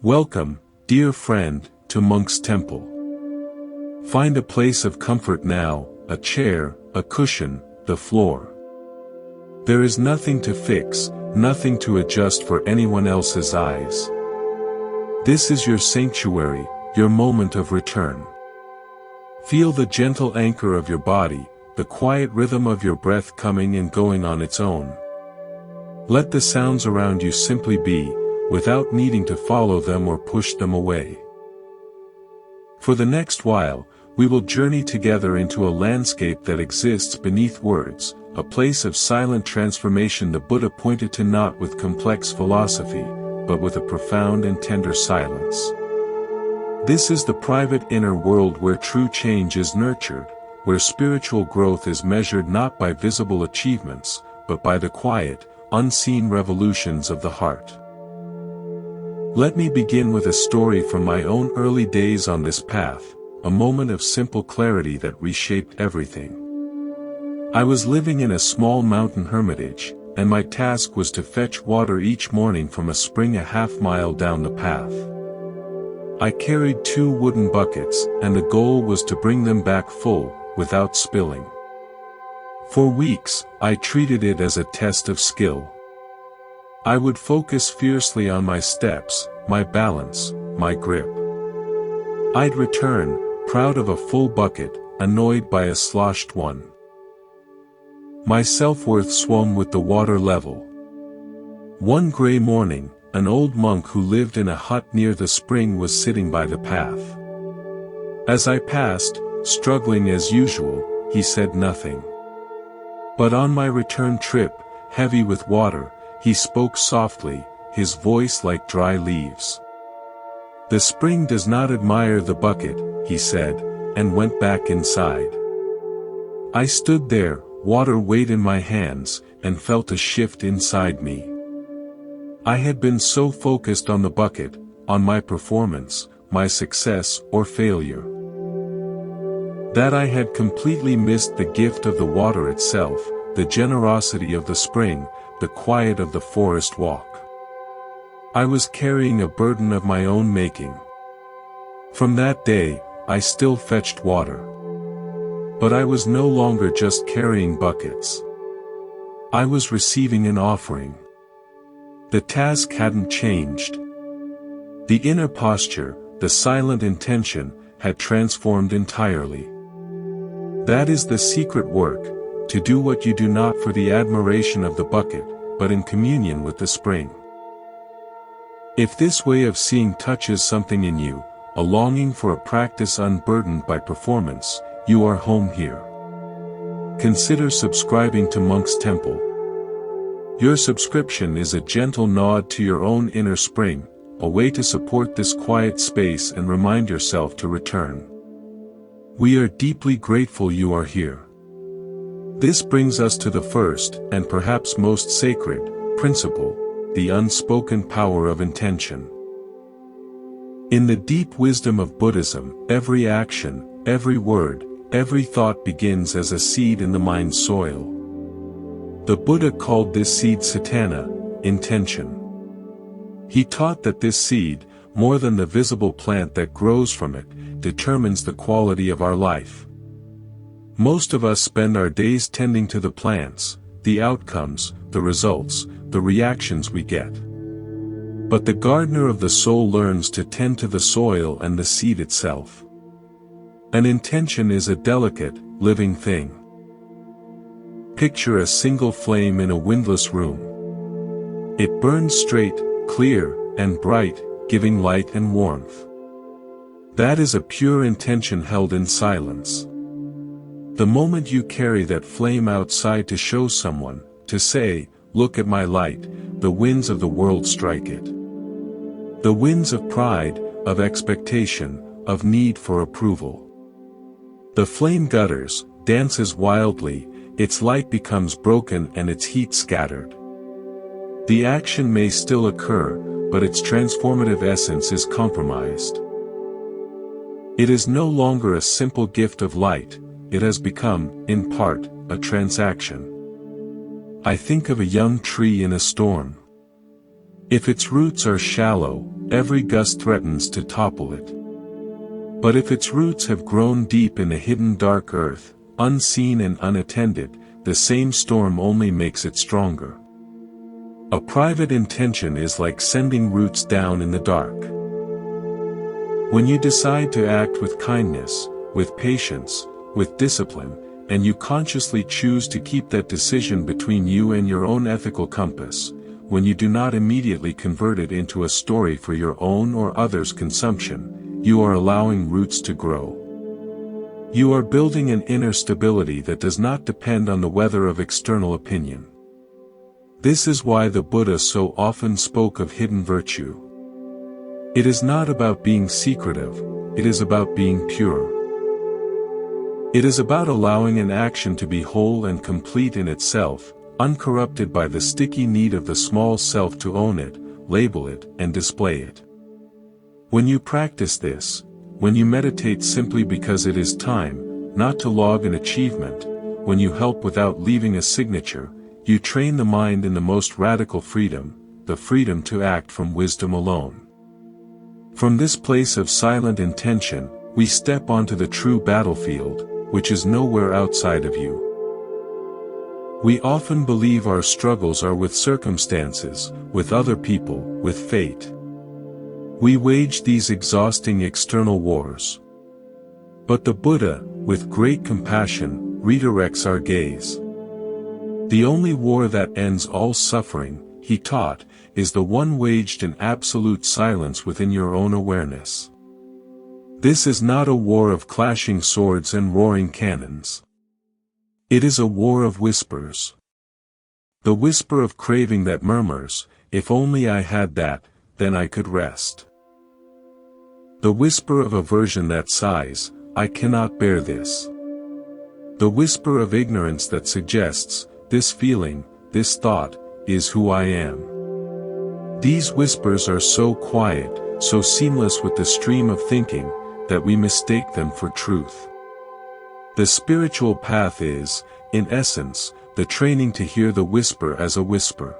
Welcome, dear friend, to Monk's Temple. Find a place of comfort now, a chair, a cushion, the floor. There is nothing to fix, nothing to adjust for anyone else's eyes. This is your sanctuary, your moment of return. Feel the gentle anchor of your body, the quiet rhythm of your breath coming and going on its own. Let the sounds around you simply be, without needing to follow them or push them away. For the next while, we will journey together into a landscape that exists beneath words, a place of silent transformation the Buddha pointed to not with complex philosophy, but with a profound and tender silence. This is the private inner world where true change is nurtured, where spiritual growth is measured not by visible achievements, but by the quiet, unseen revolutions of the heart. Let me begin with a story from my own early days on this path, a moment of simple clarity that reshaped everything. I was living in a small mountain hermitage, and my task was to fetch water each morning from a spring a half-mile down the path. I carried 2 wooden buckets, and the goal was to bring them back full, without spilling. For weeks, I treated it as a test of skill. I would focus fiercely on my steps, my balance, my grip. I'd return, proud of a full bucket, annoyed by a sloshed one. My self-worth swung with the water level. One gray morning, an old monk who lived in a hut near the spring was sitting by the path. As I passed, struggling as usual, he said nothing. But on my return trip, heavy with water, he spoke softly, his voice like dry leaves. "The spring does not admire the bucket," he said, and went back inside. I stood there, water weighed in my hands, and felt a shift inside me. I had been so focused on the bucket, on my performance, my success or failure, that I had completely missed the gift of the water itself, the generosity of the spring, the quiet of the forest walk. I was carrying a burden of my own making. From that day, I still fetched water. But I was no longer just carrying buckets. I was receiving an offering. The task hadn't changed. The inner posture, the silent intention, had transformed entirely. That is the secret work, to do what you do not for the admiration of the bucket, but in communion with the spring. If this way of seeing touches something in you, a longing for a practice unburdened by performance, you are home here. Consider subscribing to Monk's Temple. Your subscription is a gentle nod to your own inner spring, a way to support this quiet space and remind yourself to return. We are deeply grateful you are here. This brings us to the first, and perhaps most sacred, principle, the unspoken power of intention. In the deep wisdom of Buddhism, every action, every word, every thought begins as a seed in the mind's soil. The Buddha called this seed satana, intention. He taught that this seed, more than the visible plant that grows from it, determines the quality of our life. Most of us spend our days tending to the plants, the outcomes, the results, the reactions we get. But the gardener of the soul learns to tend to the soil and the seed itself. An intention is a delicate, living thing. Picture a single flame in a windless room. It burns straight, clear, and bright, giving light and warmth. That is a pure intention held in silence. The moment you carry that flame outside to show someone, to say, "Look at my light," the winds of the world strike it. The winds of pride, of expectation, of need for approval. The flame gutters, dances wildly, its light becomes broken and its heat scattered. The action may still occur, but its transformative essence is compromised. It is no longer a simple gift of light, it has become, in part, a transaction. I think of a young tree in a storm. If its roots are shallow, every gust threatens to topple it. But if its roots have grown deep in the hidden dark earth, unseen and unattended, the same storm only makes it stronger. A private intention is like sending roots down in the dark. When you decide to act with kindness, with patience, with discipline, and you consciously choose to keep that decision between you and your own ethical compass, when you do not immediately convert it into a story for your own or others' consumption, you are allowing roots to grow. You are building an inner stability that does not depend on the weather of external opinion. This is why the Buddha so often spoke of hidden virtue. It is not about being secretive, it is about being pure. It is about allowing an action to be whole and complete in itself, uncorrupted by the sticky need of the small self to own it, label it, and display it. When you practice this, when you meditate simply because it is time, not to log an achievement, when you help without leaving a signature, you train the mind in the most radical freedom, the freedom to act from wisdom alone. From this place of silent intention, we step onto the true battlefield, which is nowhere outside of you. We often believe our struggles are with circumstances, with other people, with fate. We wage these exhausting external wars. But the Buddha, with great compassion, redirects our gaze. The only war that ends all suffering, he taught, is the one waged in absolute silence within your own awareness. This is not a war of clashing swords and roaring cannons. It is a war of whispers. The whisper of craving that murmurs, "If only I had that, then I could rest." The whisper of aversion that sighs, "I cannot bear this." The whisper of ignorance that suggests, "This feeling, this thought, is who I am." These whispers are so quiet, so seamless with the stream of thinking, that we mistake them for truth. The spiritual path is, in essence, the training to hear the whisper as a whisper.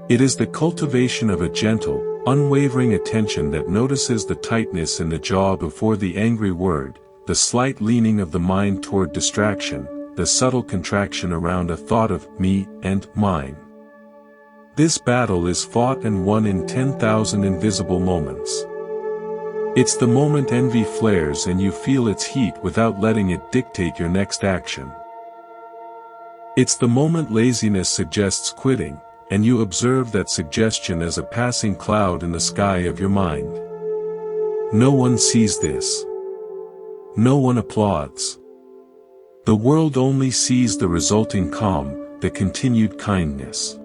It is the cultivation of a gentle, unwavering attention that notices the tightness in the jaw before the angry word, the slight leaning of the mind toward distraction, the subtle contraction around a thought of me and mine. This battle is fought and won in 10,000 invisible moments. It's the moment envy flares and you feel its heat without letting it dictate your next action. It's the moment laziness suggests quitting, and you observe that suggestion as a passing cloud in the sky of your mind. No one sees this. No one applauds. The world only sees the resulting calm, the continued kindness.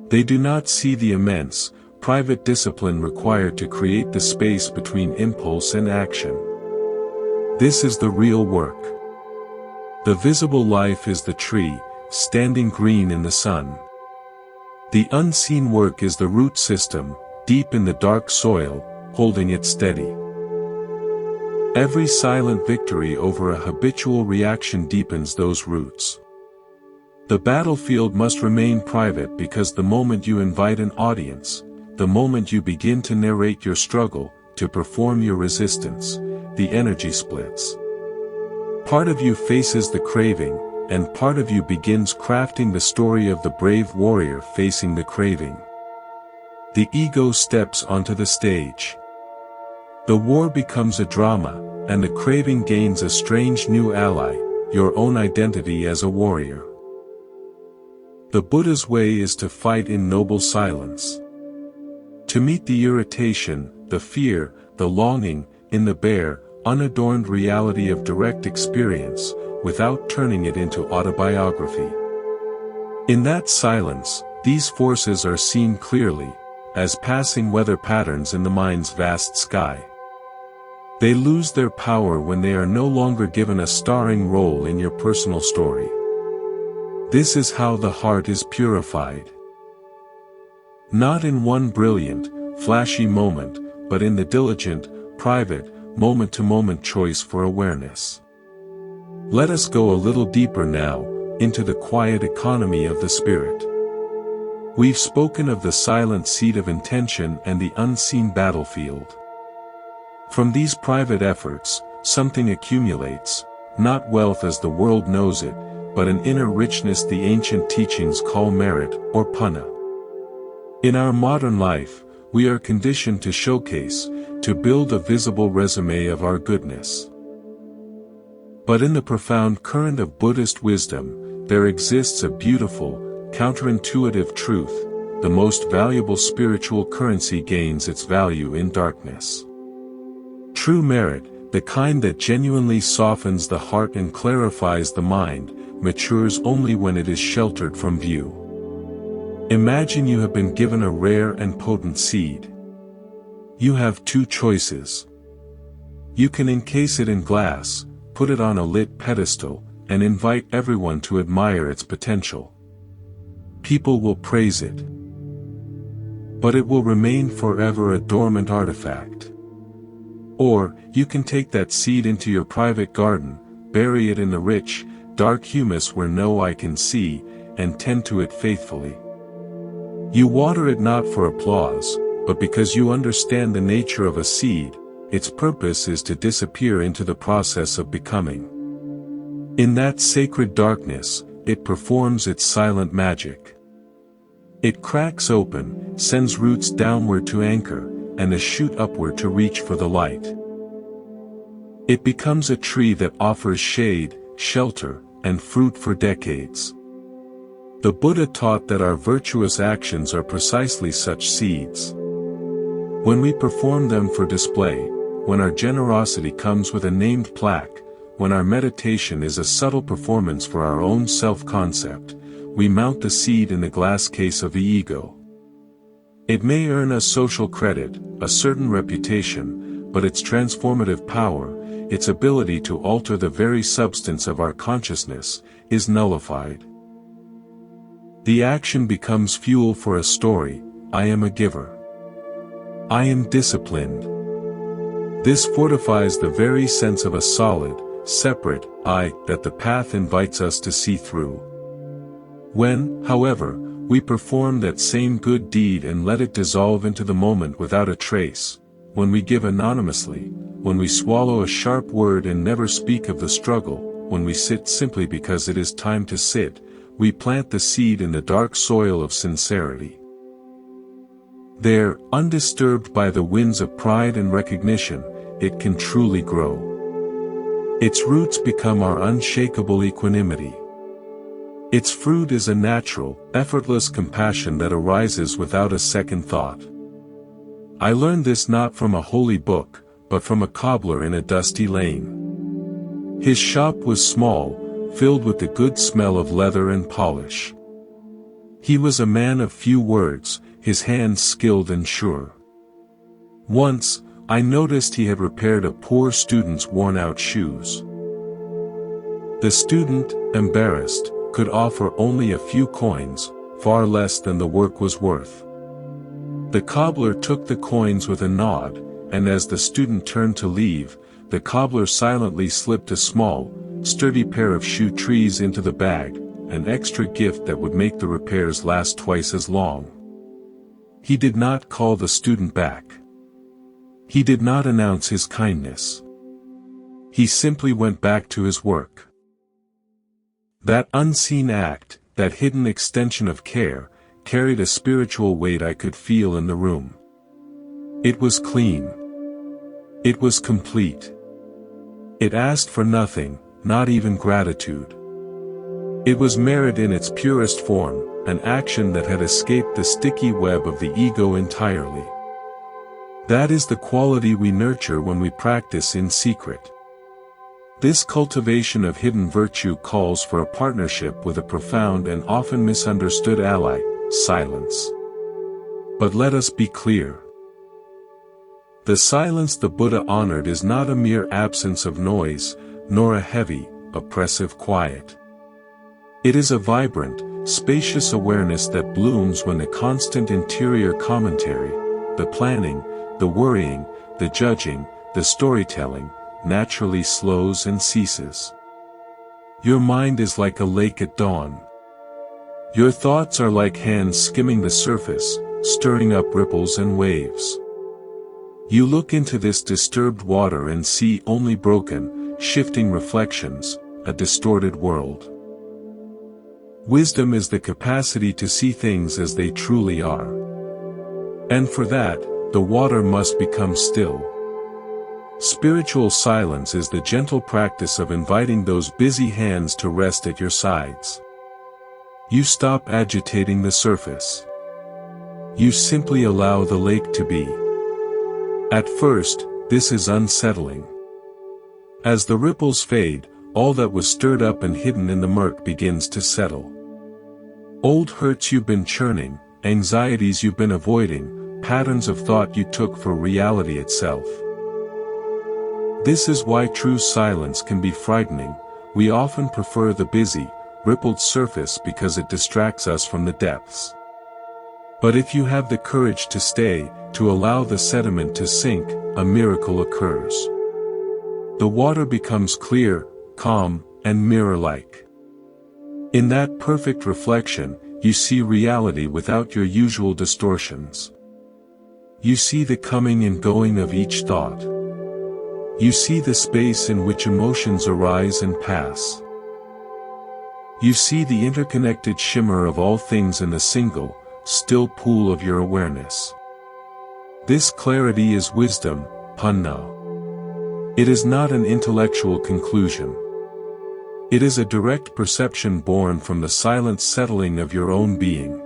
They do not see the immense, private discipline required to create the space between impulse and action. This is the real work. The visible life is the tree, standing green in the sun. The unseen work is the root system, deep in the dark soil, holding it steady. Every silent victory over a habitual reaction deepens those roots. The battlefield must remain private because the moment you invite an audience, the moment you begin to narrate your struggle, to perform your resistance, the energy splits. Part of you faces the craving, and part of you begins crafting the story of the brave warrior facing the craving. The ego steps onto the stage. The war becomes a drama, and the craving gains a strange new ally, your own identity as a warrior. The Buddha's way is to fight in noble silence. To meet the irritation, the fear, the longing, in the bare, unadorned reality of direct experience, without turning it into autobiography. In that silence, these forces are seen clearly, as passing weather patterns in the mind's vast sky. They lose their power when they are no longer given a starring role in your personal story. This is how the heart is purified. Not in one brilliant, flashy moment, but in the diligent, private, moment-to-moment choice for awareness. Let us go a little deeper now, into the quiet economy of the spirit. We've spoken of the silent seat of intention and the unseen battlefield. From these private efforts, something accumulates, not wealth as the world knows it, but an inner richness the ancient teachings call merit, or punna. In our modern life, we are conditioned to showcase, to build a visible resume of our goodness. But in the profound current of Buddhist wisdom, there exists a beautiful, counterintuitive truth: the most valuable spiritual currency gains its value in darkness. True merit, the kind that genuinely softens the heart and clarifies the mind, matures only when it is sheltered from view. Imagine you have been given a rare and potent seed. You have two choices. You can encase it in glass, put it on a lit pedestal, and invite everyone to admire its potential. People will praise it. But it will remain forever a dormant artifact. Or, you can take that seed into your private garden, bury it in the rich, dark humus where no eye can see, and tend to it faithfully. You water it not for applause, but because you understand the nature of a seed. Its purpose is to disappear into the process of becoming. In that sacred darkness, it performs its silent magic. It cracks open, sends roots downward to anchor, and a shoot upward to reach for the light. It becomes a tree that offers shade, shelter, and fruit for decades. The Buddha taught that our virtuous actions are precisely such seeds. When we perform them for display, when our generosity comes with a named plaque, when our meditation is a subtle performance for our own self-concept, we mount the seed in the glass case of the ego. It may earn us social credit, a certain reputation, but its transformative power, its ability to alter the very substance of our consciousness, is nullified. The action becomes fuel for a story: I am a giver. I am disciplined. This fortifies the very sense of a solid, separate I that the path invites us to see through. When, however, we perform that same good deed and let it dissolve into the moment without a trace, when we give anonymously, when we swallow a sharp word and never speak of the struggle, when we sit simply because it is time to sit, we plant the seed in the dark soil of sincerity. There, undisturbed by the winds of pride and recognition, it can truly grow. Its roots become our unshakable equanimity. Its fruit is a natural, effortless compassion that arises without a second thought. I learned this not from a holy book, but from a cobbler in a dusty lane. His shop was small, filled with the good smell of leather and polish. He was a man of few words, his hands skilled and sure. Once, I noticed he had repaired a poor student's worn-out shoes. The student, embarrassed, could offer only a few coins, far less than the work was worth. The cobbler took the coins with a nod, and as the student turned to leave, the cobbler silently slipped a small, sturdy pair of shoe trees into the bag, an extra gift that would make the repairs last twice as long. He did not call the student back. He did not announce his kindness. He simply went back to his work. That unseen act, that hidden extension of care, carried a spiritual weight I could feel in the room. It was clean. It was complete. It asked for nothing, not even gratitude. It was merit in its purest form, an action that had escaped the sticky web of the ego entirely. That is the quality we nurture when we practice in secret. This cultivation of hidden virtue calls for a partnership with a profound and often misunderstood ally: silence. But let us be clear. The silence the Buddha honored is not a mere absence of noise, nor a heavy, oppressive quiet. It is a vibrant, spacious awareness that blooms when the constant interior commentary, the planning, the worrying, the judging, the storytelling, naturally slows and ceases. Your mind is like a lake at dawn. Your thoughts are like hands skimming the surface, stirring up ripples and waves. You look into this disturbed water and see only broken, shifting reflections, a distorted world. Wisdom is the capacity to see things as they truly are. And for that, the water must become still. Spiritual silence is the gentle practice of inviting those busy hands to rest at your sides. You stop agitating the surface. You simply allow the lake to be. At first, this is unsettling. As the ripples fade, all that was stirred up and hidden in the murk begins to settle. Old hurts you've been churning, anxieties you've been avoiding, patterns of thought you took for reality itself. This is why true silence can be frightening. We often prefer the busy, rippled surface because it distracts us from the depths. But if you have the courage to stay, to allow the sediment to sink, a miracle occurs. The water becomes clear, calm, and mirror-like. In that perfect reflection, you see reality without your usual distortions. You see the coming and going of each thought. You see the space in which emotions arise and pass. You see the interconnected shimmer of all things in the single, still pool of your awareness. This clarity is wisdom, panna. It is not an intellectual conclusion. It is a direct perception born from the silent settling of your own being.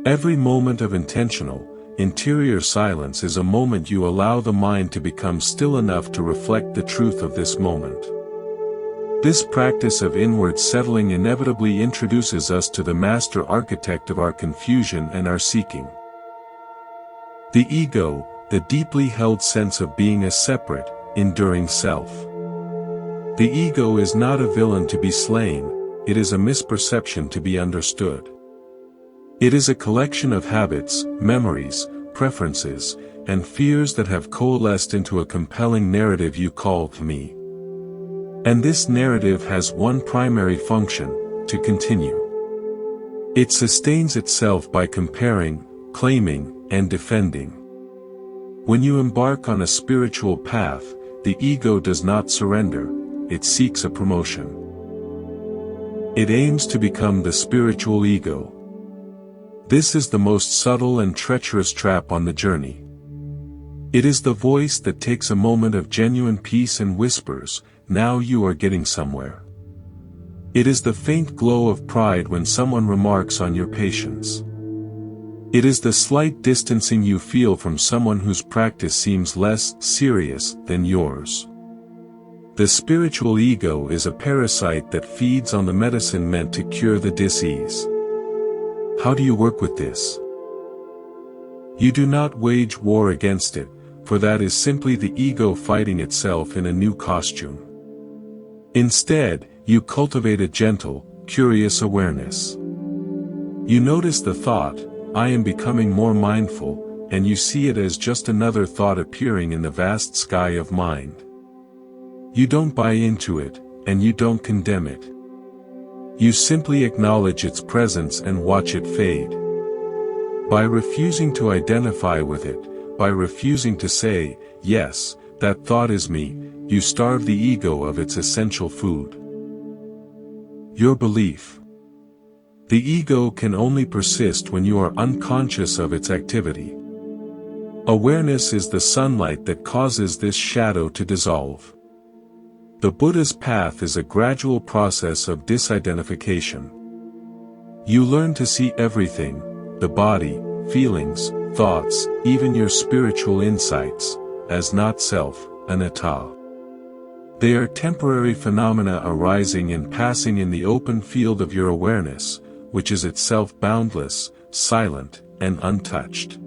Every moment of intentional, interior silence is a moment you allow the mind to become still enough to reflect the truth of this moment. This practice of inward settling inevitably introduces us to the master architect of our confusion and our seeking. The ego, the deeply held sense of being a separate, enduring self. The ego is not a villain to be slain, it is a misperception to be understood. It is a collection of habits, memories, preferences, and fears that have coalesced into a compelling narrative you call me. And this narrative has one primary function: to continue. It sustains itself by comparing, claiming, and defending. When you embark on a spiritual path, the ego does not surrender, it seeks a promotion. It aims to become the spiritual ego. This is the most subtle and treacherous trap on the journey. It is the voice that takes a moment of genuine peace and whispers, "Now you are getting somewhere." It is the faint glow of pride when someone remarks on your patience. It is the slight distancing you feel from someone whose practice seems less serious than yours. The spiritual ego is a parasite that feeds on the medicine meant to cure the disease. How do you work with this? You do not wage war against it, for that is simply the ego fighting itself in a new costume. Instead, you cultivate a gentle, curious awareness. You notice the thought, "I am becoming more mindful," and you see it as just another thought appearing in the vast sky of mind. You don't buy into it, and you don't condemn it. You simply acknowledge its presence and watch it fade. By refusing to identify with it, by refusing to say, "Yes, that thought is me," you starve the ego of its essential food. Your belief. The ego can only persist when you are unconscious of its activity. Awareness is the sunlight that causes this shadow to dissolve. The Buddha's path is a gradual process of disidentification. You learn to see everything, the body, feelings, thoughts, even your spiritual insights, as not self, anatta. They are temporary phenomena arising and passing in the open field of your awareness, which is itself boundless, silent, and untouched.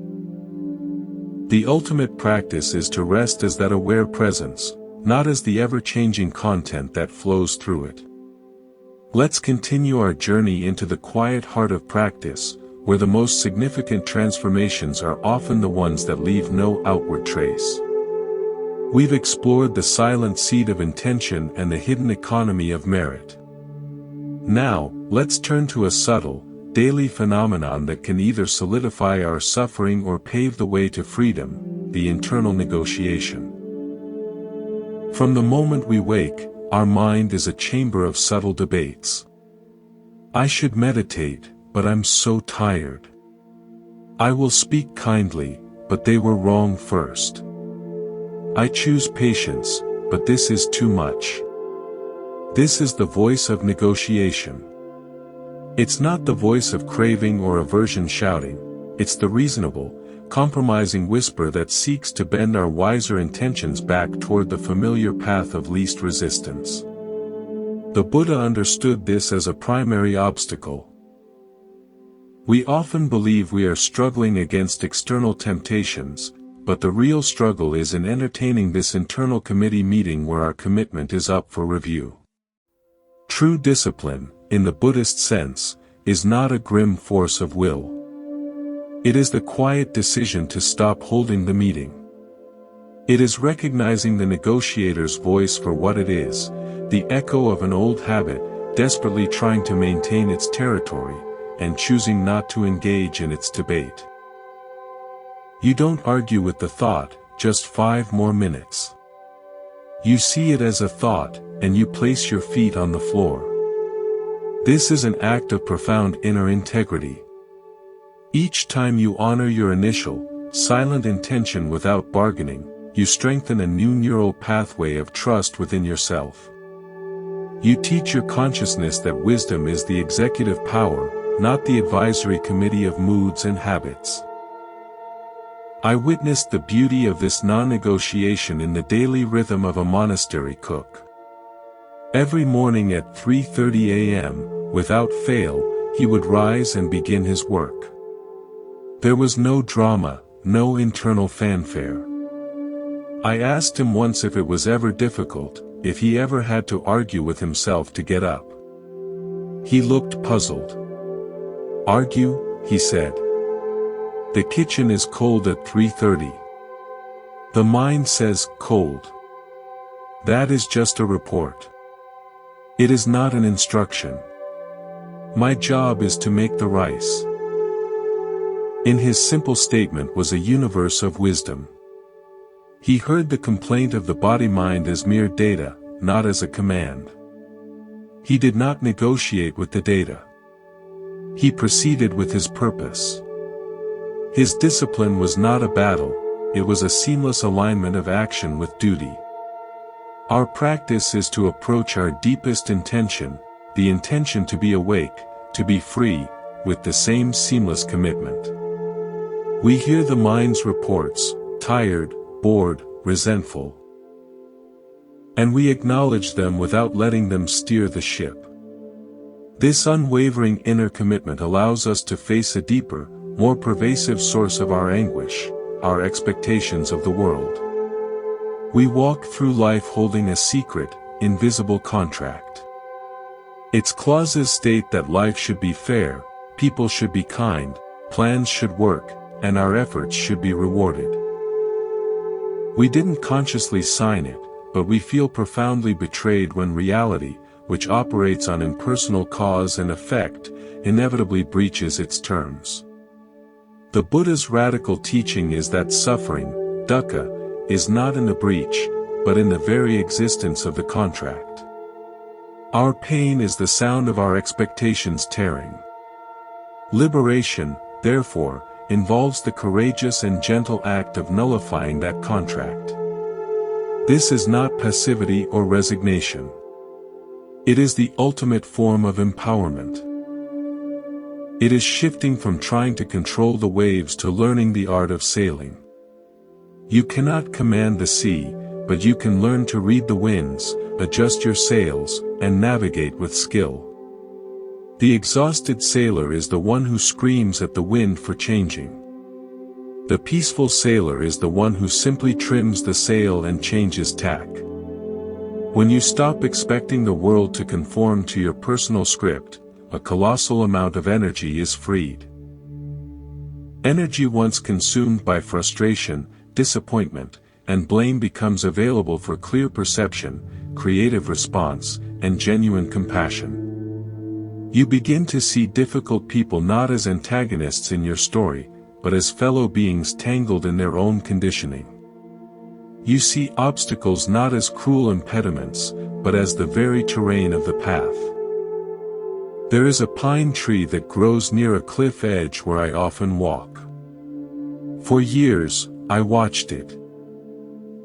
The ultimate practice is to rest as that aware presence, not as the ever-changing content that flows through it. Let's continue our journey into the quiet heart of practice, where the most significant transformations are often the ones that leave no outward trace. We've explored the silent seed of intention and the hidden economy of merit. Now, let's turn to a subtle, daily phenomenon that can either solidify our suffering or pave the way to freedom, the internal negotiation. From the moment we wake, our mind is a chamber of subtle debates. I should meditate, but I'm so tired. I will speak kindly, but they were wrong first. I choose patience, but this is too much. This is the voice of negotiation. It's not the voice of craving or aversion shouting, it's the reasonable, compromising whisper that seeks to bend our wiser intentions back toward the familiar path of least resistance. The Buddha understood this as a primary obstacle. We often believe we are struggling against external temptations, but the real struggle is in entertaining this internal committee meeting where our commitment is up for review. True discipline, in the Buddhist sense, is not a grim force of will. It is the quiet decision to stop holding the meeting. It is recognizing the negotiator's voice for what it is, the echo of an old habit, desperately trying to maintain its territory, and choosing not to engage in its debate. You don't argue with the thought, just 5 more minutes. You see it as a thought, and you place your feet on the floor. This is an act of profound inner integrity. Each time you honor your initial, silent intention without bargaining, you strengthen a new neural pathway of trust within yourself. You teach your consciousness that wisdom is the executive power, not the advisory committee of moods and habits. I witnessed the beauty of this non-negotiation in the daily rhythm of a monastery cook. Every morning at 3:30 a.m., without fail, he would rise and begin his work. There was no drama, no internal fanfare. I asked him once if it was ever difficult, if he ever had to argue with himself to get up. He looked puzzled. "Argue?" he said. "The kitchen is cold at 3:30. The mind says, cold. That is just a report. It is not an instruction. My job is to make the rice." In his simple statement was a universe of wisdom. He heard the complaint of the body-mind as mere data, not as a command. He did not negotiate with the data. He proceeded with his purpose. His discipline was not a battle, it was a seamless alignment of action with duty. Our practice is to approach our deepest intention, the intention to be awake, to be free, with the same seamless commitment. We hear the mind's reports, tired, bored, resentful. And we acknowledge them without letting them steer the ship. This unwavering inner commitment allows us to face a deeper, more pervasive source of our anguish, our expectations of the world. We walk through life holding a secret, invisible contract. Its clauses state that life should be fair, people should be kind, plans should work, and our efforts should be rewarded. We didn't consciously sign it, but we feel profoundly betrayed when reality, which operates on impersonal cause and effect, inevitably breaches its terms. The Buddha's radical teaching is that suffering, dukkha, is not in the breach, but in the very existence of the contract. Our pain is the sound of our expectations tearing. Liberation, therefore, involves the courageous and gentle act of nullifying that contract. This is not passivity or resignation. It is the ultimate form of empowerment. It is shifting from trying to control the waves to learning the art of sailing. You cannot command the sea, but you can learn to read the winds, adjust your sails, and navigate with skill. The exhausted sailor is the one who screams at the wind for changing. The peaceful sailor is the one who simply trims the sail and changes tack. When you stop expecting the world to conform to your personal script, a colossal amount of energy is freed. Energy once consumed by frustration, disappointment, and blame becomes available for clear perception, creative response, and genuine compassion. You begin to see difficult people not as antagonists in your story, but as fellow beings tangled in their own conditioning. You see obstacles not as cruel impediments, but as the very terrain of the path. There is a pine tree that grows near a cliff edge where I often walk. For years, I watched it.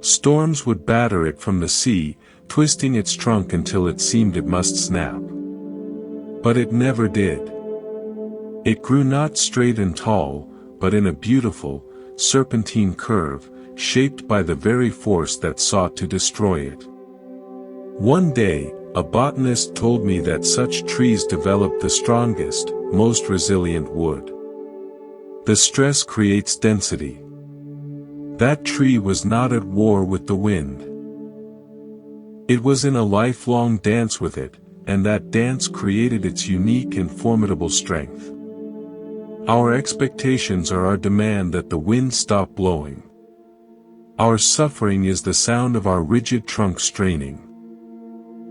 Storms would batter it from the sea, twisting its trunk until it seemed it must snap. But it never did. It grew not straight and tall, but in a beautiful, serpentine curve, shaped by the very force that sought to destroy it. One day, a botanist told me that such trees develop the strongest, most resilient wood. The stress creates density. That tree was not at war with the wind. It was in a lifelong dance with it, and that dance created its unique and formidable strength. Our expectations are our demand that the wind stop blowing. Our suffering is the sound of our rigid trunk straining.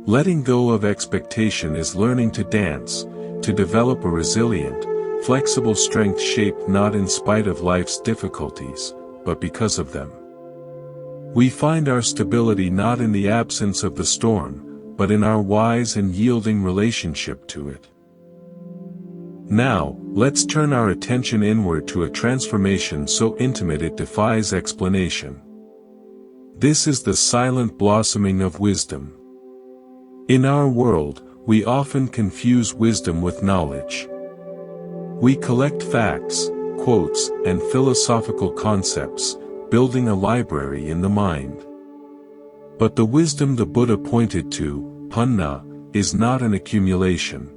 Letting go of expectation is learning to dance, to develop a resilient, flexible strength shaped not in spite of life's difficulties, but because of them. We find our stability not in the absence of the storm, but in our wise and yielding relationship to it. Now, let's turn our attention inward to a transformation so intimate it defies explanation. This is the silent blossoming of wisdom. In our world, we often confuse wisdom with knowledge. We collect facts, quotes, and philosophical concepts, building a library in the mind. But the wisdom the Buddha pointed to, panna, is not an accumulation.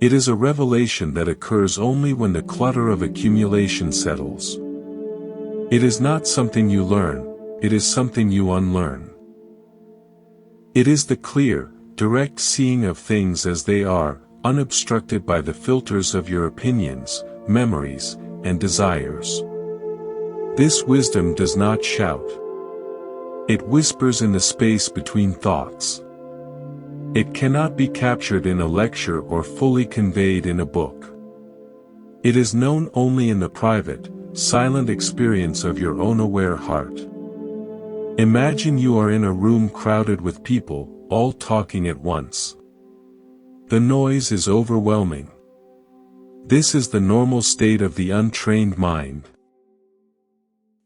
It is a revelation that occurs only when the clutter of accumulation settles. It is not something you learn, it is something you unlearn. It is the clear, direct seeing of things as they are, unobstructed by the filters of your opinions, memories, and desires. This wisdom does not shout. It whispers in the space between thoughts. It cannot be captured in a lecture or fully conveyed in a book. It is known only in the private, silent experience of your own aware heart. Imagine you are in a room crowded with people, all talking at once. The noise is overwhelming. This is the normal state of the untrained mind.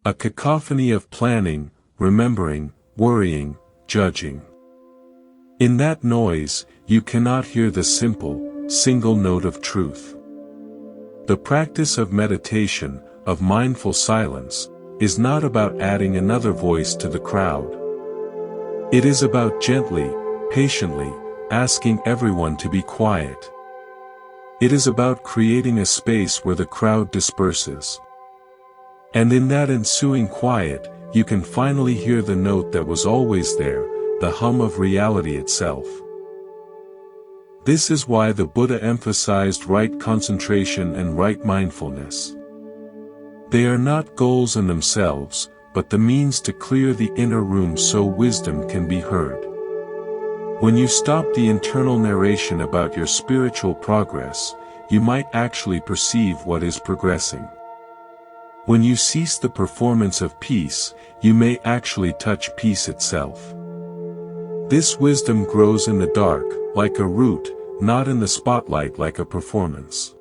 A cacophony of planning, remembering, worrying, judging. In that noise, you cannot hear the simple, single note of truth. The practice of meditation, of mindful silence, is not about adding another voice to the crowd. It is about gently, patiently, asking everyone to be quiet. It is about creating a space where the crowd disperses. And in that ensuing quiet, you can finally hear the note that was always there, the hum of reality itself. This is why the Buddha emphasized right concentration and right mindfulness. They are not goals in themselves, but the means to clear the inner room so wisdom can be heard. When you stop the internal narration about your spiritual progress, you might actually perceive what is progressing. When you cease the performance of peace, you may actually touch peace itself. This wisdom grows in the dark, like a root, not in the spotlight like a performance.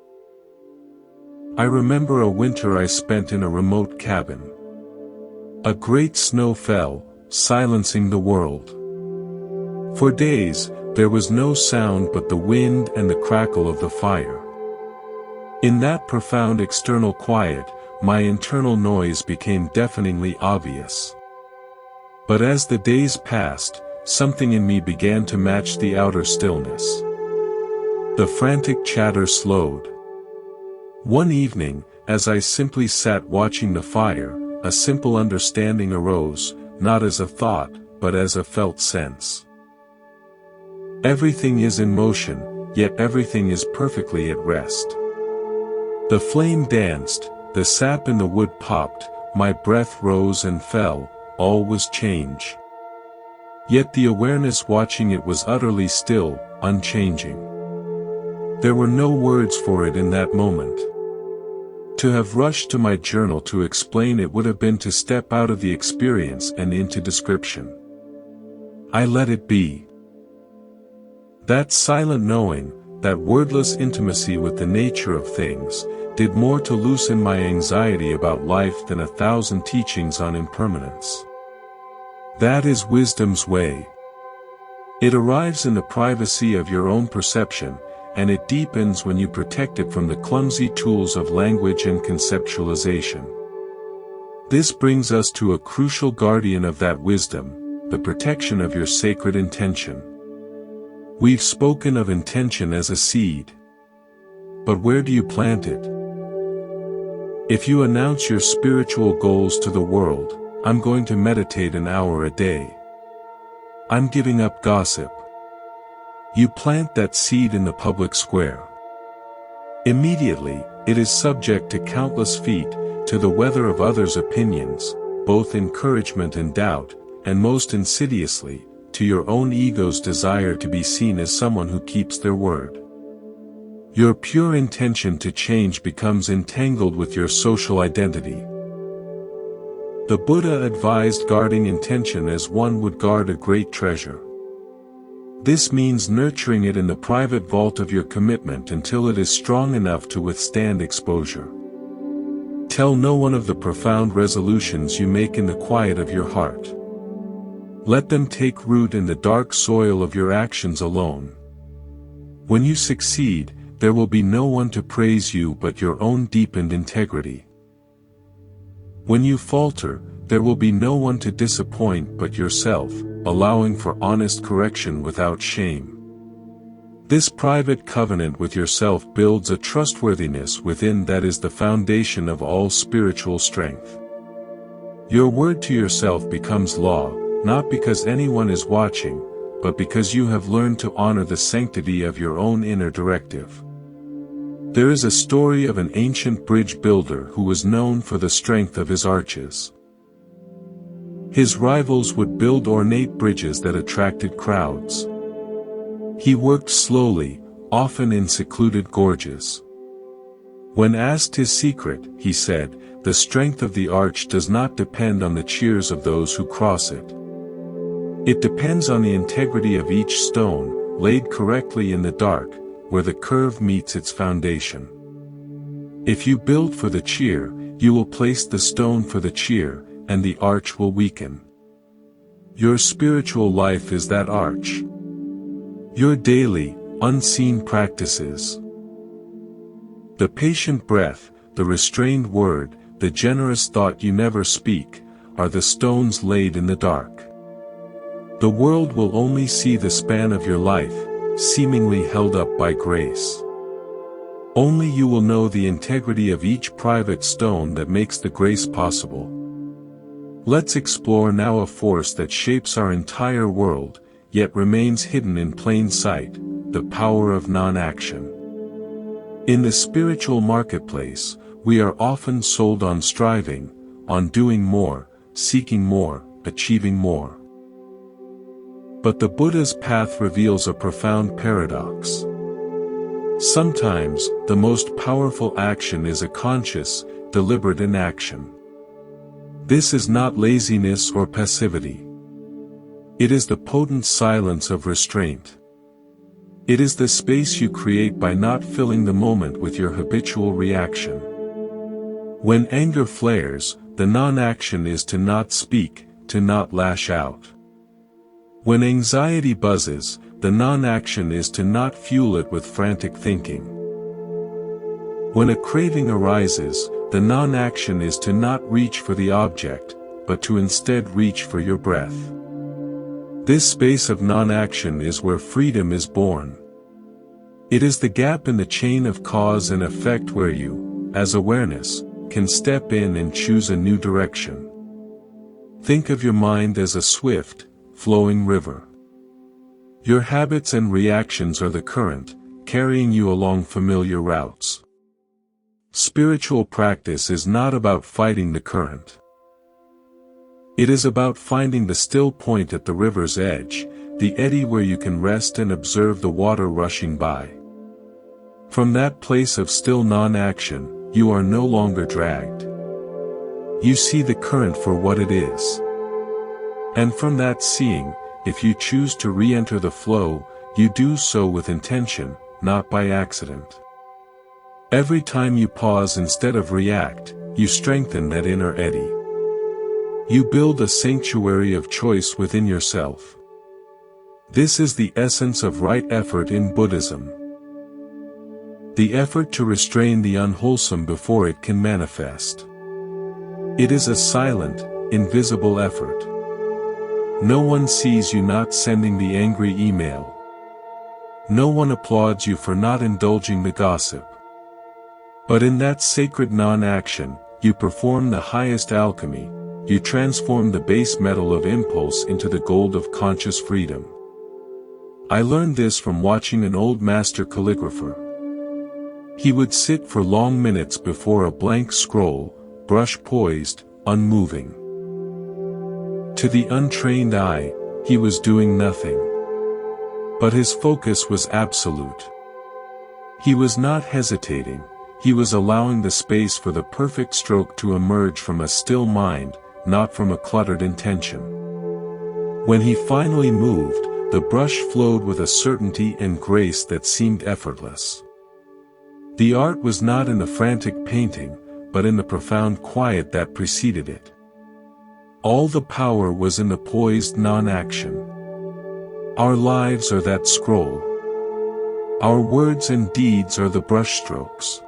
I remember a winter I spent in a remote cabin. A great snow fell, silencing the world. For days, there was no sound but the wind and the crackle of the fire. In that profound external quiet, my internal noise became deafeningly obvious. But as the days passed, something in me began to match the outer stillness. The frantic chatter slowed. One evening, as I simply sat watching the fire, a simple understanding arose, not as a thought, but as a felt sense. Everything is in motion, yet everything is perfectly at rest. The flame danced, the sap in the wood popped, my breath rose and fell, all was change. Yet the awareness watching it was utterly still, unchanging. There were no words for it in that moment. To have rushed to my journal to explain it would have been to step out of the experience and into description. I let it be. That silent knowing, that wordless intimacy with the nature of things, did more to loosen my anxiety about life than 1,000 teachings on impermanence. That is wisdom's way. It arrives in the privacy of your own perception, and it deepens when you protect it from the clumsy tools of language and conceptualization. This brings us to a crucial guardian of that wisdom, the protection of your sacred intention. We've spoken of intention as a seed. But where do you plant it? If you announce your spiritual goals to the world, I'm going to meditate an hour a day. I'm giving up gossip. You plant that seed in the public square. Immediately, it is subject to countless feet, to the weather of others' opinions, both encouragement and doubt, and most insidiously, to your own ego's desire to be seen as someone who keeps their word. Your pure intention to change becomes entangled with your social identity. The Buddha advised guarding intention as one would guard a great treasure. This means nurturing it in the private vault of your commitment until it is strong enough to withstand exposure. Tell no one of the profound resolutions you make in the quiet of your heart. Let them take root in the dark soil of your actions alone. When you succeed, there will be no one to praise you but your own deepened integrity. When you falter, there will be no one to disappoint but yourself, allowing for honest correction without shame. This private covenant with yourself builds a trustworthiness within that is the foundation of all spiritual strength. Your word to yourself becomes law, not because anyone is watching, but because you have learned to honor the sanctity of your own inner directive. There is a story of an ancient bridge builder who was known for the strength of his arches. His rivals would build ornate bridges that attracted crowds. He worked slowly, often in secluded gorges. When asked his secret, he said, "The strength of the arch does not depend on the cheers of those who cross it. It depends on the integrity of each stone, laid correctly in the dark, where the curve meets its foundation. If you build for the cheer, you will place the stone for the cheer, and the arch will weaken. Your spiritual life is that arch. Your daily, unseen practices. The patient breath, the restrained word, the generous thought you never speak, are the stones laid in the dark. The world will only see the span of your life, seemingly held up by grace. Only you will know the integrity of each private stone that makes the grace possible. Let's explore now a force that shapes our entire world, yet remains hidden in plain sight, the power of non-action. In the spiritual marketplace, we are often sold on striving, on doing more, seeking more, achieving more. But the Buddha's path reveals a profound paradox. Sometimes, the most powerful action is a conscious, deliberate inaction. This is not laziness or passivity. It is the potent silence of restraint. It is the space you create by not filling the moment with your habitual reaction. When anger flares, the non-action is to not speak, to not lash out. When anxiety buzzes, the non-action is to not fuel it with frantic thinking. When a craving arises, the non-action is to not reach for the object, but to instead reach for your breath. This space of non-action is where freedom is born. It is the gap in the chain of cause and effect where you, as awareness, can step in and choose a new direction. Think of your mind as a swift, flowing river. Your habits and reactions are the current, carrying you along familiar routes. Spiritual practice is not about fighting the current. It is about finding the still point at the river's edge, the eddy where you can rest and observe the water rushing by. From that place of still non-action, you are no longer dragged. You see the current for what it is. And from that seeing, if you choose to re-enter the flow, you do so with intention, not by accident. Every time you pause instead of react, you strengthen that inner eddy. You build a sanctuary of choice within yourself. This is the essence of right effort in Buddhism. The effort to restrain the unwholesome before it can manifest. It is a silent, invisible effort. No one sees you not sending the angry email. No one applauds you for not indulging the gossip. But in that sacred non-action, you perform the highest alchemy, you transform the base metal of impulse into the gold of conscious freedom. I learned this from watching an old master calligrapher. He would sit for long minutes before a blank scroll, brush poised, unmoving. To the untrained eye, he was doing nothing. But his focus was absolute. He was not hesitating, he was allowing the space for the perfect stroke to emerge from a still mind, not from a cluttered intention. When he finally moved, the brush flowed with a certainty and grace that seemed effortless. The art was not in the frantic painting, but in the profound quiet that preceded it. All the power was in the poised non-action. Our lives are that scroll. Our words and deeds are the brushstrokes.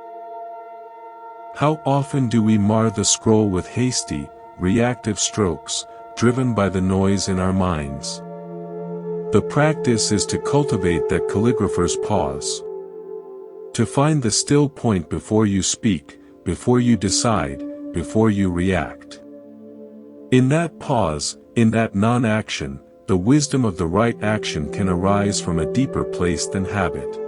How often do we mar the scroll with hasty, reactive strokes, driven by the noise in our minds? The practice is to cultivate that calligrapher's pause. To find the still point before you speak, before you decide, before you react. In that pause, in that non-action, the wisdom of the right action can arise from a deeper place than habit.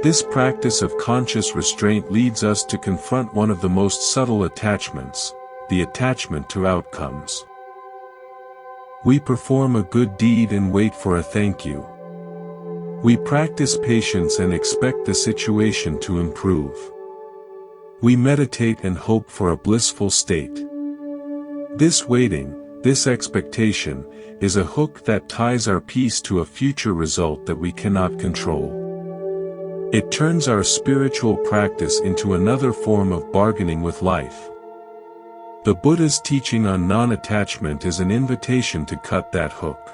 This practice of conscious restraint leads us to confront one of the most subtle attachments, the attachment to outcomes. We perform a good deed and wait for a thank you. We practice patience and expect the situation to improve. We meditate and hope for a blissful state. This waiting, this expectation, is a hook that ties our peace to a future result that we cannot control. It turns our spiritual practice into another form of bargaining with life. The Buddha's teaching on non-attachment is an invitation to cut that hook.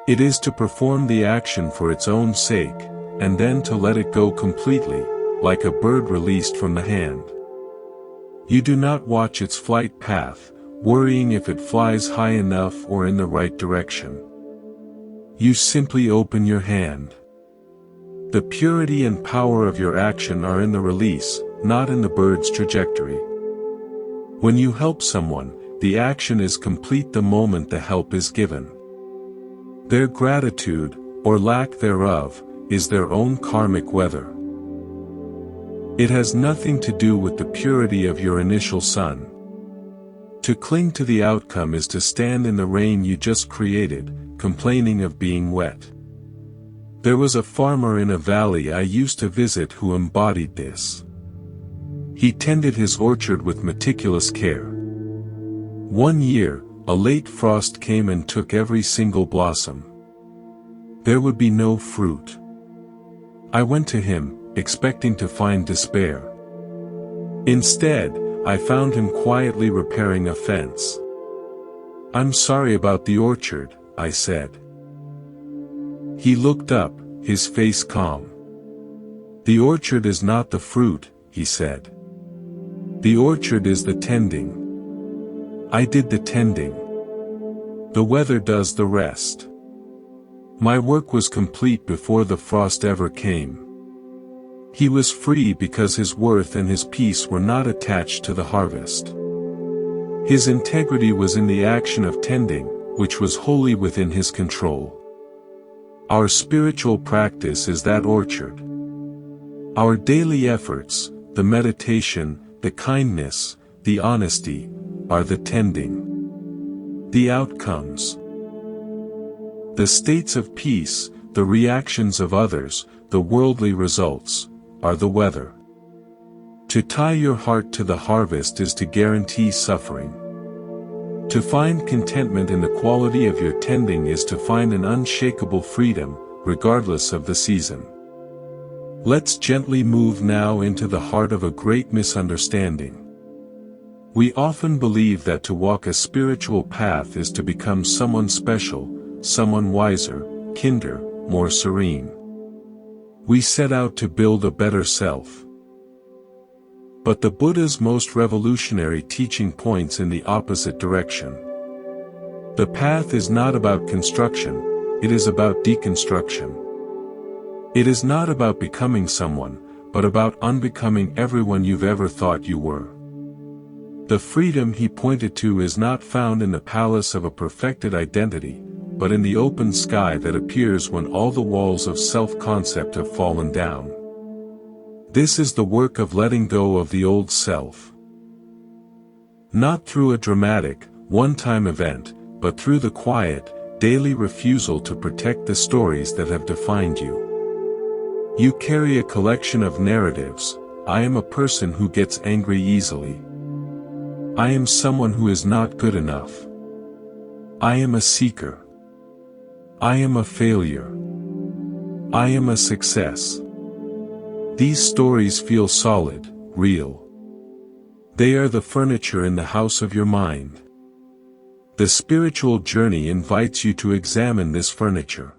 It is to perform the action for its own sake, and then to let it go completely, like a bird released from the hand. You do not watch its flight path, worrying if it flies high enough or in the right direction. You simply open your hand. The purity and power of your action are in the release, not in the bird's trajectory. When you help someone, the action is complete the moment the help is given. Their gratitude, or lack thereof, is their own karmic weather. It has nothing to do with the purity of your initial sun. To cling to the outcome is to stand in the rain you just created, complaining of being wet. There was a farmer in a valley I used to visit who embodied this. He tended his orchard with meticulous care. One year, a late frost came and took every single blossom. There would be no fruit. I went to him, expecting to find despair. Instead, I found him quietly repairing a fence. "I'm sorry about the orchard," I said. He looked up, his face calm. "The orchard is not the fruit," he said. "The orchard is the tending. I did the tending. The weather does the rest. My work was complete before the frost ever came." He was free because his worth and his peace were not attached to the harvest. His integrity was in the action of tending, which was wholly within his control. Our spiritual practice is that orchard. Our daily efforts, the meditation, the kindness, the honesty, are the tending. The outcomes. The states of peace, the reactions of others, the worldly results, are the weather. To tie your heart to the harvest is to guarantee suffering. To find contentment in the quality of your tending is to find an unshakable freedom, regardless of the season. Let's gently move now into the heart of a great misunderstanding. We often believe that to walk a spiritual path is to become someone special, someone wiser, kinder, more serene. We set out to build a better self. But the Buddha's most revolutionary teaching points in the opposite direction. The path is not about construction, it is about deconstruction. It is not about becoming someone, but about unbecoming everyone you've ever thought you were. The freedom he pointed to is not found in the palace of a perfected identity, but in the open sky that appears when all the walls of self-concept have fallen down. This is the work of letting go of the old self. Not through a dramatic, one-time event, but through the quiet, daily refusal to protect the stories that have defined you. You carry a collection of narratives. I am a person who gets angry easily. I am someone who is not good enough. I am a seeker. I am a failure. I am a success. These stories feel solid, real. They are the furniture in the house of your mind. The spiritual journey invites you to examine this furniture.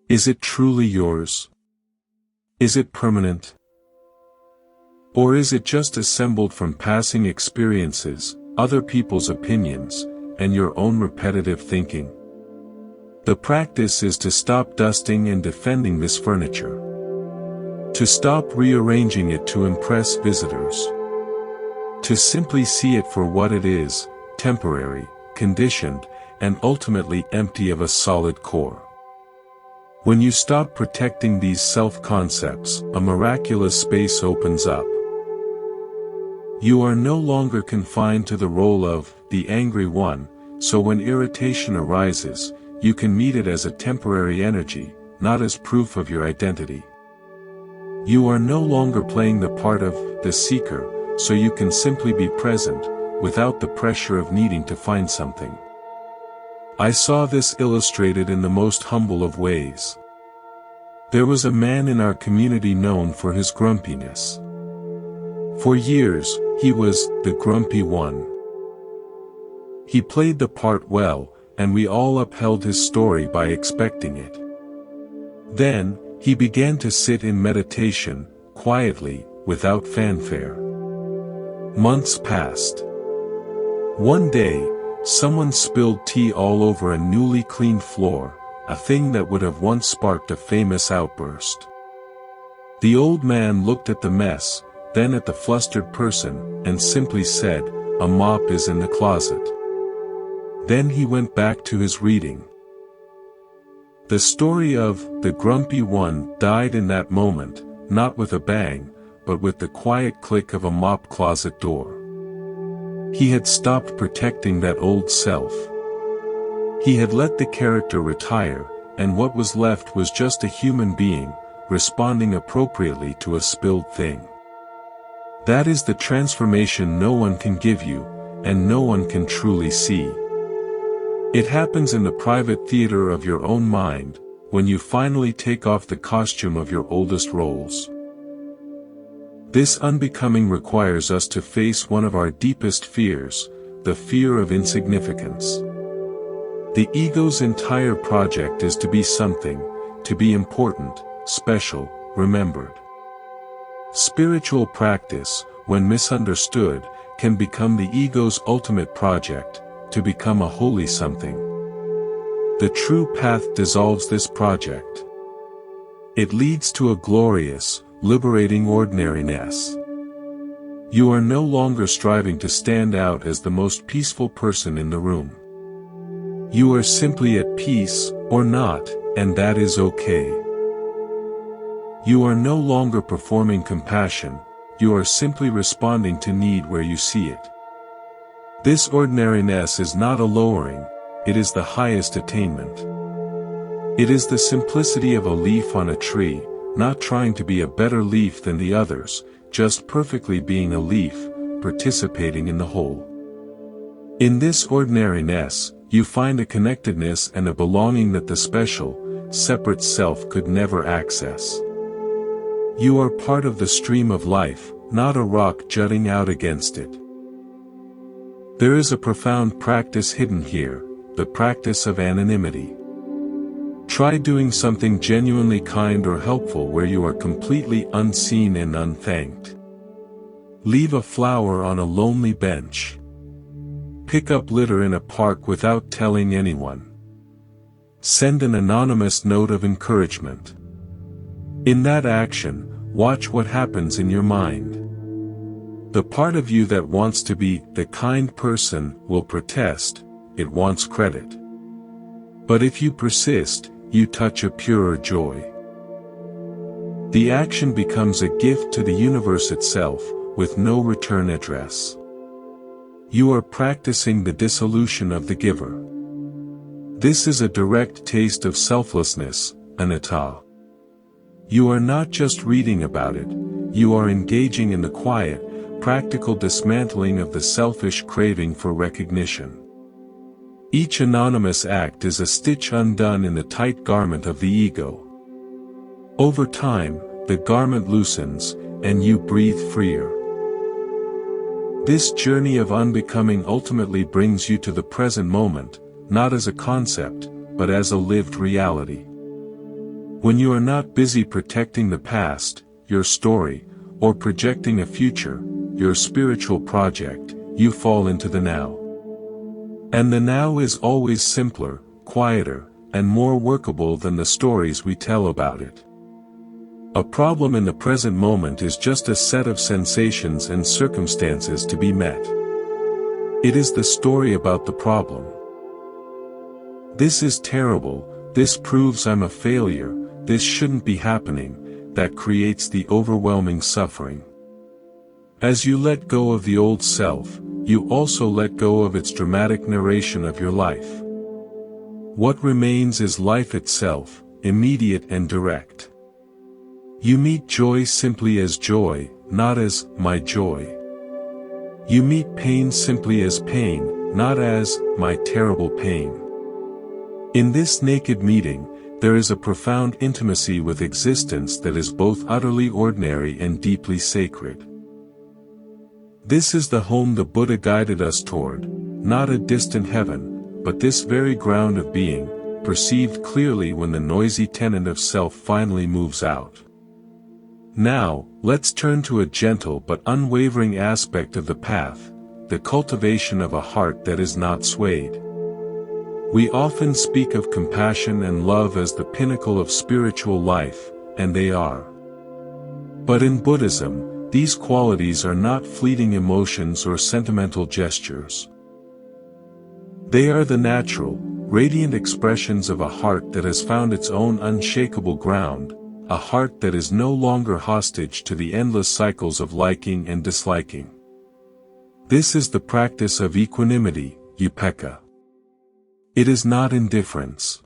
Is it truly yours? Is it permanent? Or is it just assembled from passing experiences, other people's opinions, and your own repetitive thinking? The practice is to stop dusting and defending this furniture. To stop rearranging it to impress visitors. To simply see it for what it is, temporary, conditioned, and ultimately empty of a solid core. When you stop protecting these self-concepts, a miraculous space opens up. You are no longer confined to the role of the angry one, so when irritation arises, you can meet it as a temporary energy, not as proof of your identity. You are no longer playing the part of the seeker, so you can simply be present, without the pressure of needing to find something. I saw this illustrated in the most humble of ways. There was a man in our community known for his grumpiness. For years, he was the grumpy one. He played the part well, and we all upheld his story by expecting it. Then, he began to sit in meditation, quietly, without fanfare. Months passed. One day, someone spilled tea all over a newly cleaned floor, a thing that would have once sparked a famous outburst. The old man looked at the mess, then at the flustered person, and simply said, "A mop is in the closet." Then he went back to his reading. The story of the grumpy one died in that moment, not with a bang, but with the quiet click of a mop closet door. He had stopped protecting that old self. He had let the character retire, and what was left was just a human being, responding appropriately to a spilled thing. That is the transformation no one can give you, and no one can truly see. It happens in the private theater of your own mind, when you finally take off the costume of your oldest roles. This unbecoming requires us to face one of our deepest fears, the fear of insignificance. The ego's entire project is to be something, to be important, special, remembered. Spiritual practice, when misunderstood, can become the ego's ultimate project, to become a holy something. The true path dissolves this project. It leads to a glorious, liberating ordinariness. You are no longer striving to stand out as the most peaceful person in the room. You are simply at peace, or not, and that is okay. You are no longer performing compassion, you are simply responding to need where you see it. This ordinariness is not a lowering, it is the highest attainment. It is the simplicity of a leaf on a tree, not trying to be a better leaf than the others, just perfectly being a leaf, participating in the whole. In this ordinariness, you find a connectedness and a belonging that the special, separate self could never access. You are part of the stream of life, not a rock jutting out against it. There is a profound practice hidden here, the practice of anonymity. Try doing something genuinely kind or helpful where you are completely unseen and unthanked. Leave a flower on a lonely bench. Pick up litter in a park without telling anyone. Send an anonymous note of encouragement. In that action, watch what happens in your mind. The part of you that wants to be the kind person will protest, it wants credit. But if you persist, you touch a purer joy. The action becomes a gift to the universe itself, with no return address. You are practicing the dissolution of the giver. This is a direct taste of selflessness, anatta. You are not just reading about it, you are engaging in the quiet, practical dismantling of the selfish craving for recognition. Each anonymous act is a stitch undone in the tight garment of the ego. Over time, the garment loosens, and you breathe freer. This journey of unbecoming ultimately brings you to the present moment, not as a concept, but as a lived reality. When you are not busy protecting the past, your story, or projecting a future, your spiritual project, you fall into the now. And the now is always simpler, quieter, and more workable than the stories we tell about it. A problem in the present moment is just a set of sensations and circumstances to be met. It is the story about the problem. This is terrible, this proves I'm a failure, this shouldn't be happening, that creates the overwhelming suffering. As you let go of the old self, you also let go of its dramatic narration of your life. What remains is life itself, immediate and direct. You meet joy simply as joy, not as my joy. You meet pain simply as pain, not as my terrible pain. In this naked meeting, there is a profound intimacy with existence that is both utterly ordinary and deeply sacred. This is the home the Buddha guided us toward, not a distant heaven, but this very ground of being, perceived clearly when the noisy tenant of self finally moves out. Now, let's turn to a gentle but unwavering aspect of the path, the cultivation of a heart that is not swayed. We often speak of compassion and love as the pinnacle of spiritual life, and they are. But in Buddhism, these qualities are not fleeting emotions or sentimental gestures. They are the natural, radiant expressions of a heart that has found its own unshakable ground, a heart that is no longer hostage to the endless cycles of liking and disliking. This is the practice of equanimity, upekkha. It is not indifference.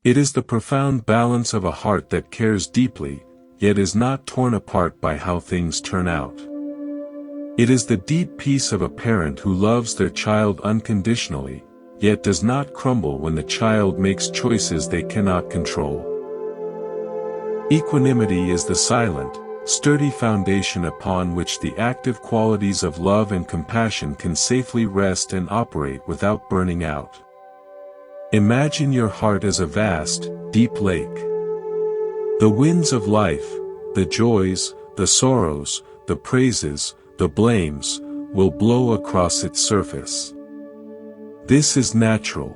It is the profound balance of a heart that cares deeply, yet is not torn apart by how things turn out. It is the deep peace of a parent who loves their child unconditionally, yet does not crumble when the child makes choices they cannot control. Equanimity is the silent, sturdy foundation upon which the active qualities of love and compassion can safely rest and operate without burning out. Imagine your heart as a vast, deep lake. The winds of life, the joys, the sorrows, the praises, the blames, will blow across its surface. This is natural.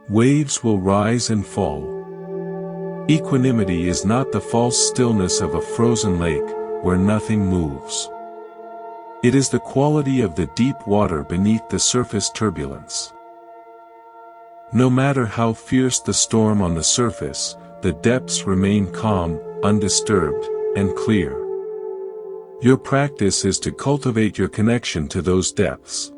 Waves will rise and fall. Equanimity is not the false stillness of a frozen lake, where nothing moves. It is the quality of the deep water beneath the surface turbulence. No matter how fierce the storm on the surface, the depths remain calm, undisturbed, and clear. Your practice is to cultivate your connection to those depths.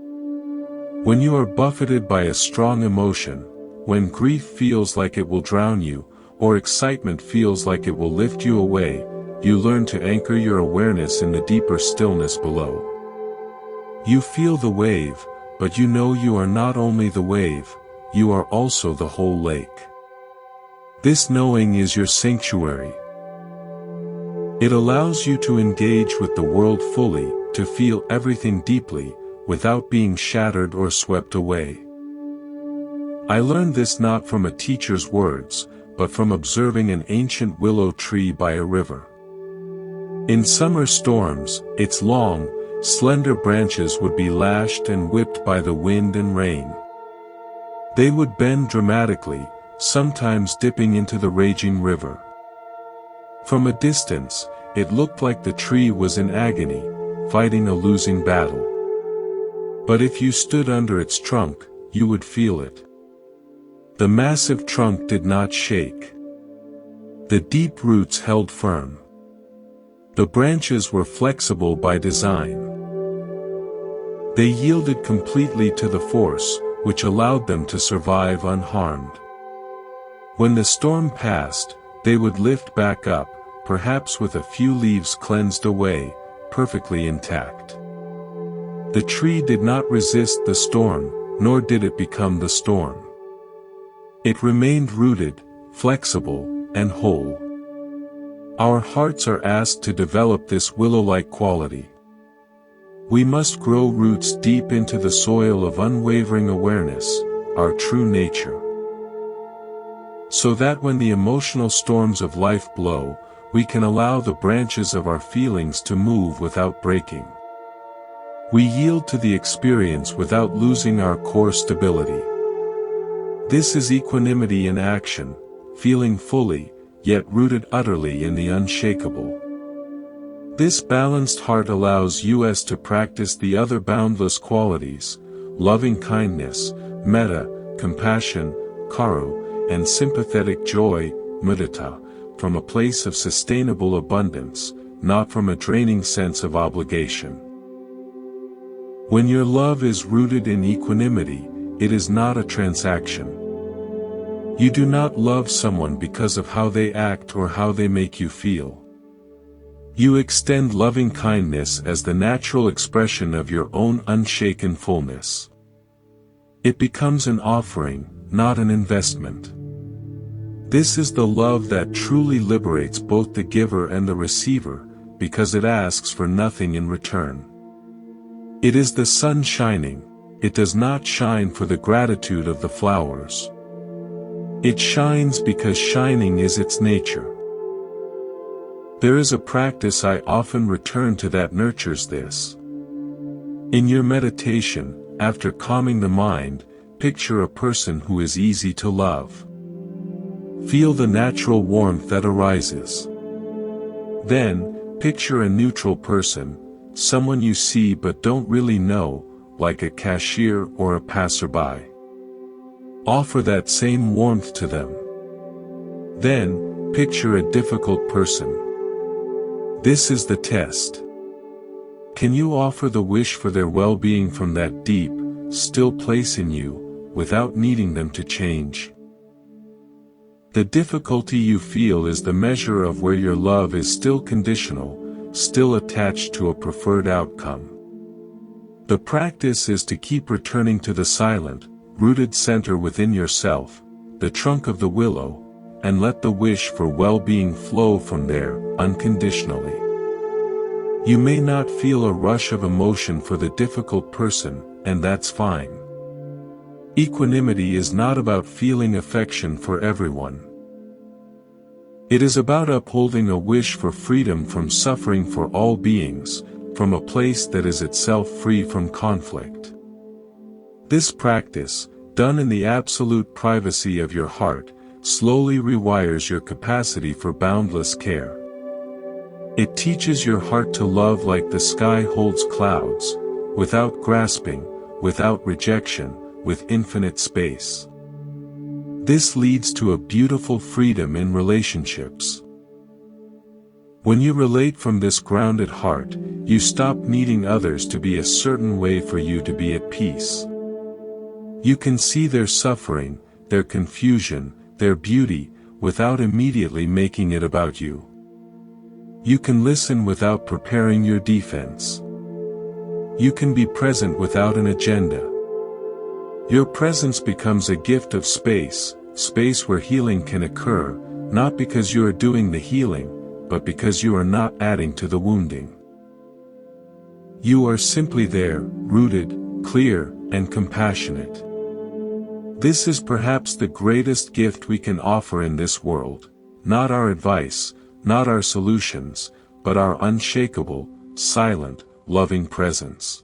When you are buffeted by a strong emotion, when grief feels like it will drown you, or excitement feels like it will lift you away, you learn to anchor your awareness in the deeper stillness below. You feel the wave, but you know you are not only the wave, you are also the whole lake. This knowing is your sanctuary. It allows you to engage with the world fully, to feel everything deeply, without being shattered or swept away. I learned this not from a teacher's words, but from observing an ancient willow tree by a river. In summer storms, its long, slender branches would be lashed and whipped by the wind and rain. They would bend dramatically, sometimes dipping into the raging river. From a distance, it looked like the tree was in agony, fighting a losing battle. But if you stood under its trunk, you would feel it. The massive trunk did not shake. The deep roots held firm. The branches were flexible by design. They yielded completely to the force, which allowed them to survive unharmed. When the storm passed, they would lift back up, perhaps with a few leaves cleansed away, perfectly intact. The tree did not resist the storm, nor did it become the storm. It remained rooted, flexible, and whole. Our hearts are asked to develop this willow-like quality. We must grow roots deep into the soil of unwavering awareness, our true nature. So that when the emotional storms of life blow, we can allow the branches of our feelings to move without breaking. We yield to the experience without losing our core stability. This is equanimity in action, feeling fully, yet rooted utterly in the unshakable. This balanced heart allows us to practice the other boundless qualities, loving kindness, metta, compassion, karo, and sympathetic joy, mudita, from a place of sustainable abundance, not from a draining sense of obligation. When your love is rooted in equanimity, it is not a transaction. You do not love someone because of how they act or how they make you feel. You extend loving kindness as the natural expression of your own unshaken fullness. It becomes an offering, not an investment. This is the love that truly liberates both the giver and the receiver, because it asks for nothing in return. It is the sun shining, it does not shine for the gratitude of the flowers. It shines because shining is its nature. There is a practice I often return to that nurtures this. In your meditation, after calming the mind, picture a person who is easy to love. Feel the natural warmth that arises. Then, picture a neutral person, someone you see but don't really know, like a cashier or a passerby. Offer that same warmth to them. Then, picture a difficult person. This is the test. Can you offer the wish for their well-being from that deep, still place in you, without needing them to change? The difficulty you feel is the measure of where your love is still conditional, still attached to a preferred outcome. The practice is to keep returning to the silent, rooted center within yourself, the trunk of the willow, and let the wish for well-being flow from there, unconditionally. You may not feel a rush of emotion for the difficult person, and that's fine. Equanimity is not about feeling affection for everyone. It is about upholding a wish for freedom from suffering for all beings, from a place that is itself free from conflict. This practice, done in the absolute privacy of your heart, slowly rewires your capacity for boundless care. It teaches your heart to love like the sky holds clouds, without grasping, without rejection, with infinite space. This leads to a beautiful freedom in relationships. When you relate from this grounded heart, you stop needing others to be a certain way for you to be at peace. You can see their suffering, their confusion, their beauty, without immediately making it about you. You can listen without preparing your defense. You can be present without an agenda. Your presence becomes a gift of space, space where healing can occur, not because you are doing the healing, but because you are not adding to the wounding. You are simply there, rooted, clear, and compassionate. This is perhaps the greatest gift we can offer in this world, not our advice, not our solutions, but our unshakable, silent, loving presence.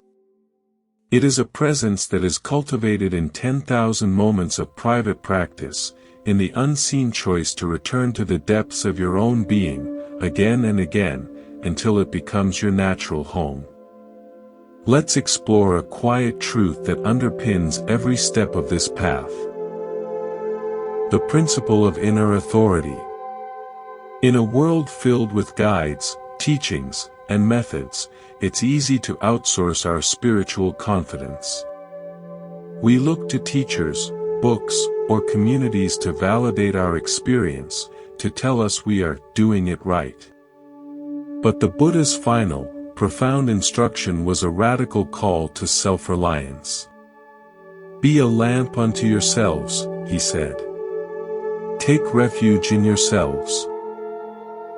It is a presence that is cultivated in 10,000 moments of private practice, in the unseen choice to return to the depths of your own being, again and again, until it becomes your natural home. Let's explore a quiet truth that underpins every step of this path. The principle of inner authority. In a world filled with guides, teachings, and methods, it's easy to outsource our spiritual confidence. We look to teachers, books, or communities to validate our experience, to tell us we are doing it right. But the Buddha's final, profound instruction was a radical call to self-reliance. Be a lamp unto yourselves, he said. Take refuge in yourselves.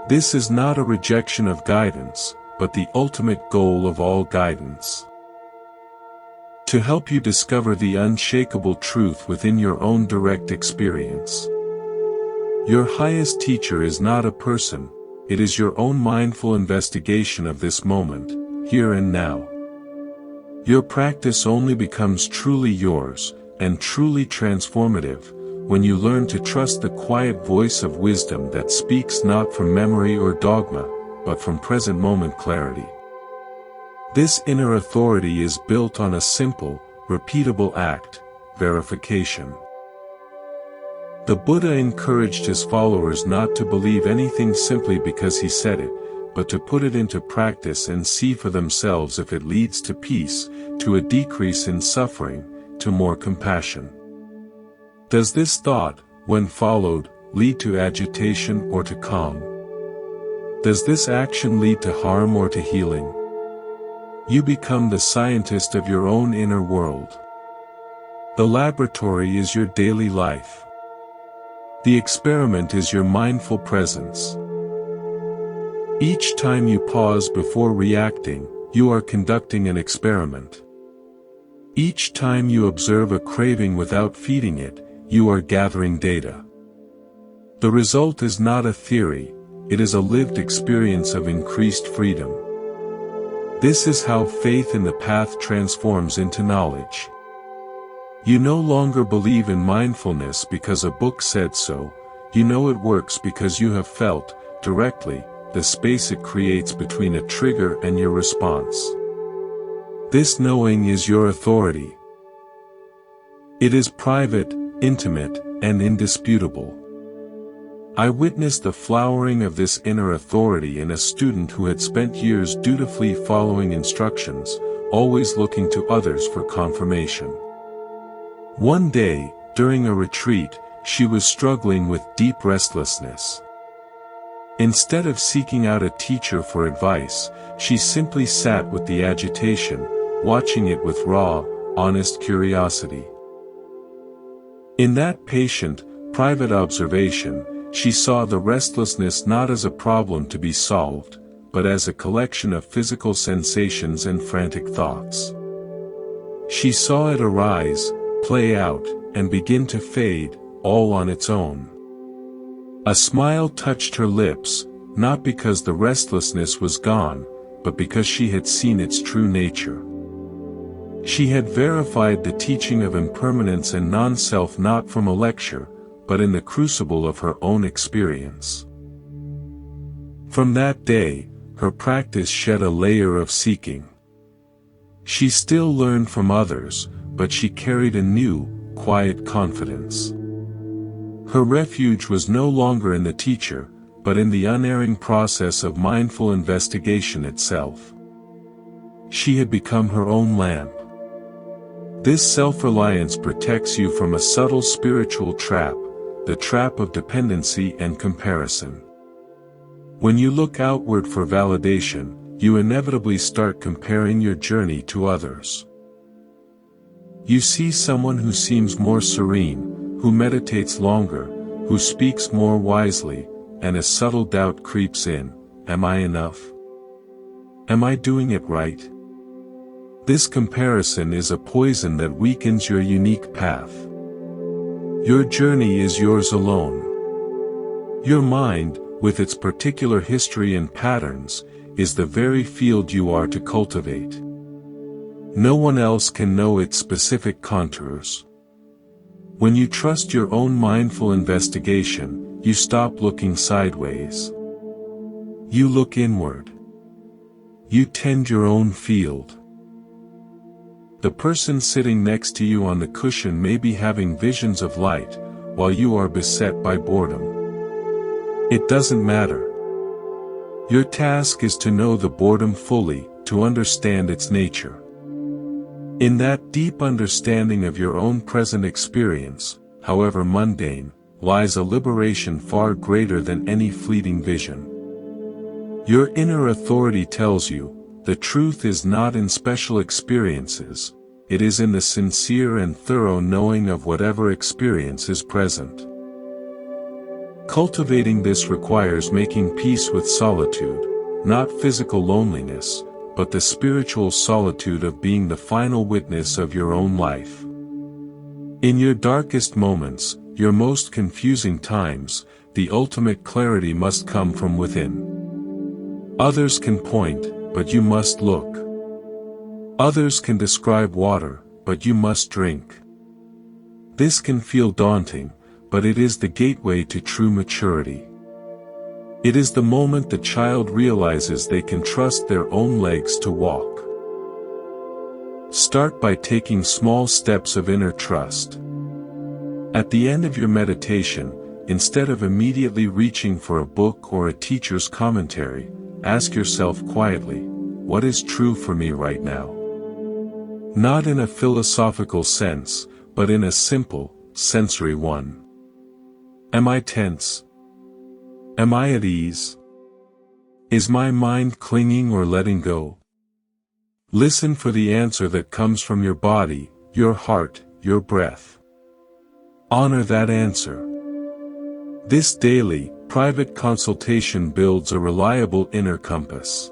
This is not a rejection of guidance, but the ultimate goal of all guidance. To help you discover the unshakable truth within your own direct experience. Your highest teacher is not a person, it is your own mindful investigation of this moment, here and now. Your practice only becomes truly yours, and truly transformative, when you learn to trust the quiet voice of wisdom that speaks not from memory or dogma, but from present moment clarity. This inner authority is built on a simple, repeatable act, verification. The Buddha encouraged his followers not to believe anything simply because he said it, but to put it into practice and see for themselves if it leads to peace, to a decrease in suffering, to more compassion. Does this thought, when followed, lead to agitation or to calm? Does this action lead to harm or to healing? You become the scientist of your own inner world. The laboratory is your daily life. The experiment is your mindful presence. Each time you pause before reacting, you are conducting an experiment. Each time you observe a craving without feeding it, you are gathering data. The result is not a theory, it is a lived experience of increased freedom. This is how faith in the path transforms into knowledge. You no longer believe in mindfulness because a book said so, you know it works because you have felt, directly, the space it creates between a trigger and your response. This knowing is your authority. It is private, intimate, and indisputable. I witnessed the flowering of this inner authority in a student who had spent years dutifully following instructions, always looking to others for confirmation. One day, during a retreat, she was struggling with deep restlessness. Instead of seeking out a teacher for advice, she simply sat with the agitation, watching it with raw, honest curiosity. In that patient, private observation, she saw the restlessness not as a problem to be solved, but as a collection of physical sensations and frantic thoughts. She saw it arise, play out, and begin to fade, all on its own. A smile touched her lips, not because the restlessness was gone, but because she had seen its true nature. She had verified the teaching of impermanence and non-self not from a lecture, but in the crucible of her own experience. From that day, her practice shed a layer of seeking. She still learned from others, but she carried a new, quiet confidence. Her refuge was no longer in the teacher, but in the unerring process of mindful investigation itself. She had become her own lamp. This self-reliance protects you from a subtle spiritual trap, the trap of dependency and comparison. When you look outward for validation, you inevitably start comparing your journey to others. You see someone who seems more serene, who meditates longer, who speaks more wisely, and a subtle doubt creeps in. Am I enough? Am I doing it right? This comparison is a poison that weakens your unique path. Your journey is yours alone. Your mind, with its particular history and patterns, is the very field you are to cultivate. No one else can know its specific contours. When you trust your own mindful investigation, you stop looking sideways. You look inward. You tend your own field. The person sitting next to you on the cushion may be having visions of light, while you are beset by boredom. It doesn't matter. Your task is to know the boredom fully, to understand its nature. In that deep understanding of your own present experience, however mundane, lies a liberation far greater than any fleeting vision. Your inner authority tells you, the truth is not in special experiences, it is in the sincere and thorough knowing of whatever experience is present. Cultivating this requires making peace with solitude, not physical loneliness, but the spiritual solitude of being the final witness of your own life. In your darkest moments, your most confusing times, the ultimate clarity must come from within. Others can point, but you must look. Others can describe water, but you must drink. This can feel daunting, but it is the gateway to true maturity. It is the moment the child realizes they can trust their own legs to walk. Start by taking small steps of inner trust. At the end of your meditation, instead of immediately reaching for a book or a teacher's commentary, ask yourself quietly, what is true for me right now? Not in a philosophical sense, but in a simple, sensory one. Am I tense? Am I at ease? Is my mind clinging or letting go? Listen for the answer that comes from your body, your heart, your breath. Honor that answer. This daily, private consultation builds a reliable inner compass.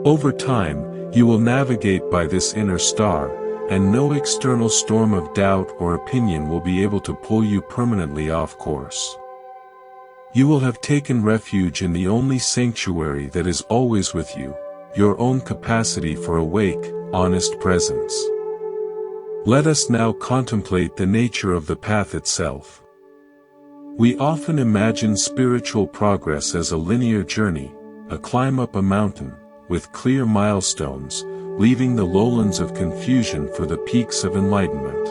Over time, you will navigate by this inner star, and no external storm of doubt or opinion will be able to pull you permanently off course. You will have taken refuge in the only sanctuary that is always with you, your own capacity for awake, honest presence. Let us now contemplate the nature of the path itself. We often imagine spiritual progress as a linear journey, a climb up a mountain, with clear milestones, leaving the lowlands of confusion for the peaks of enlightenment.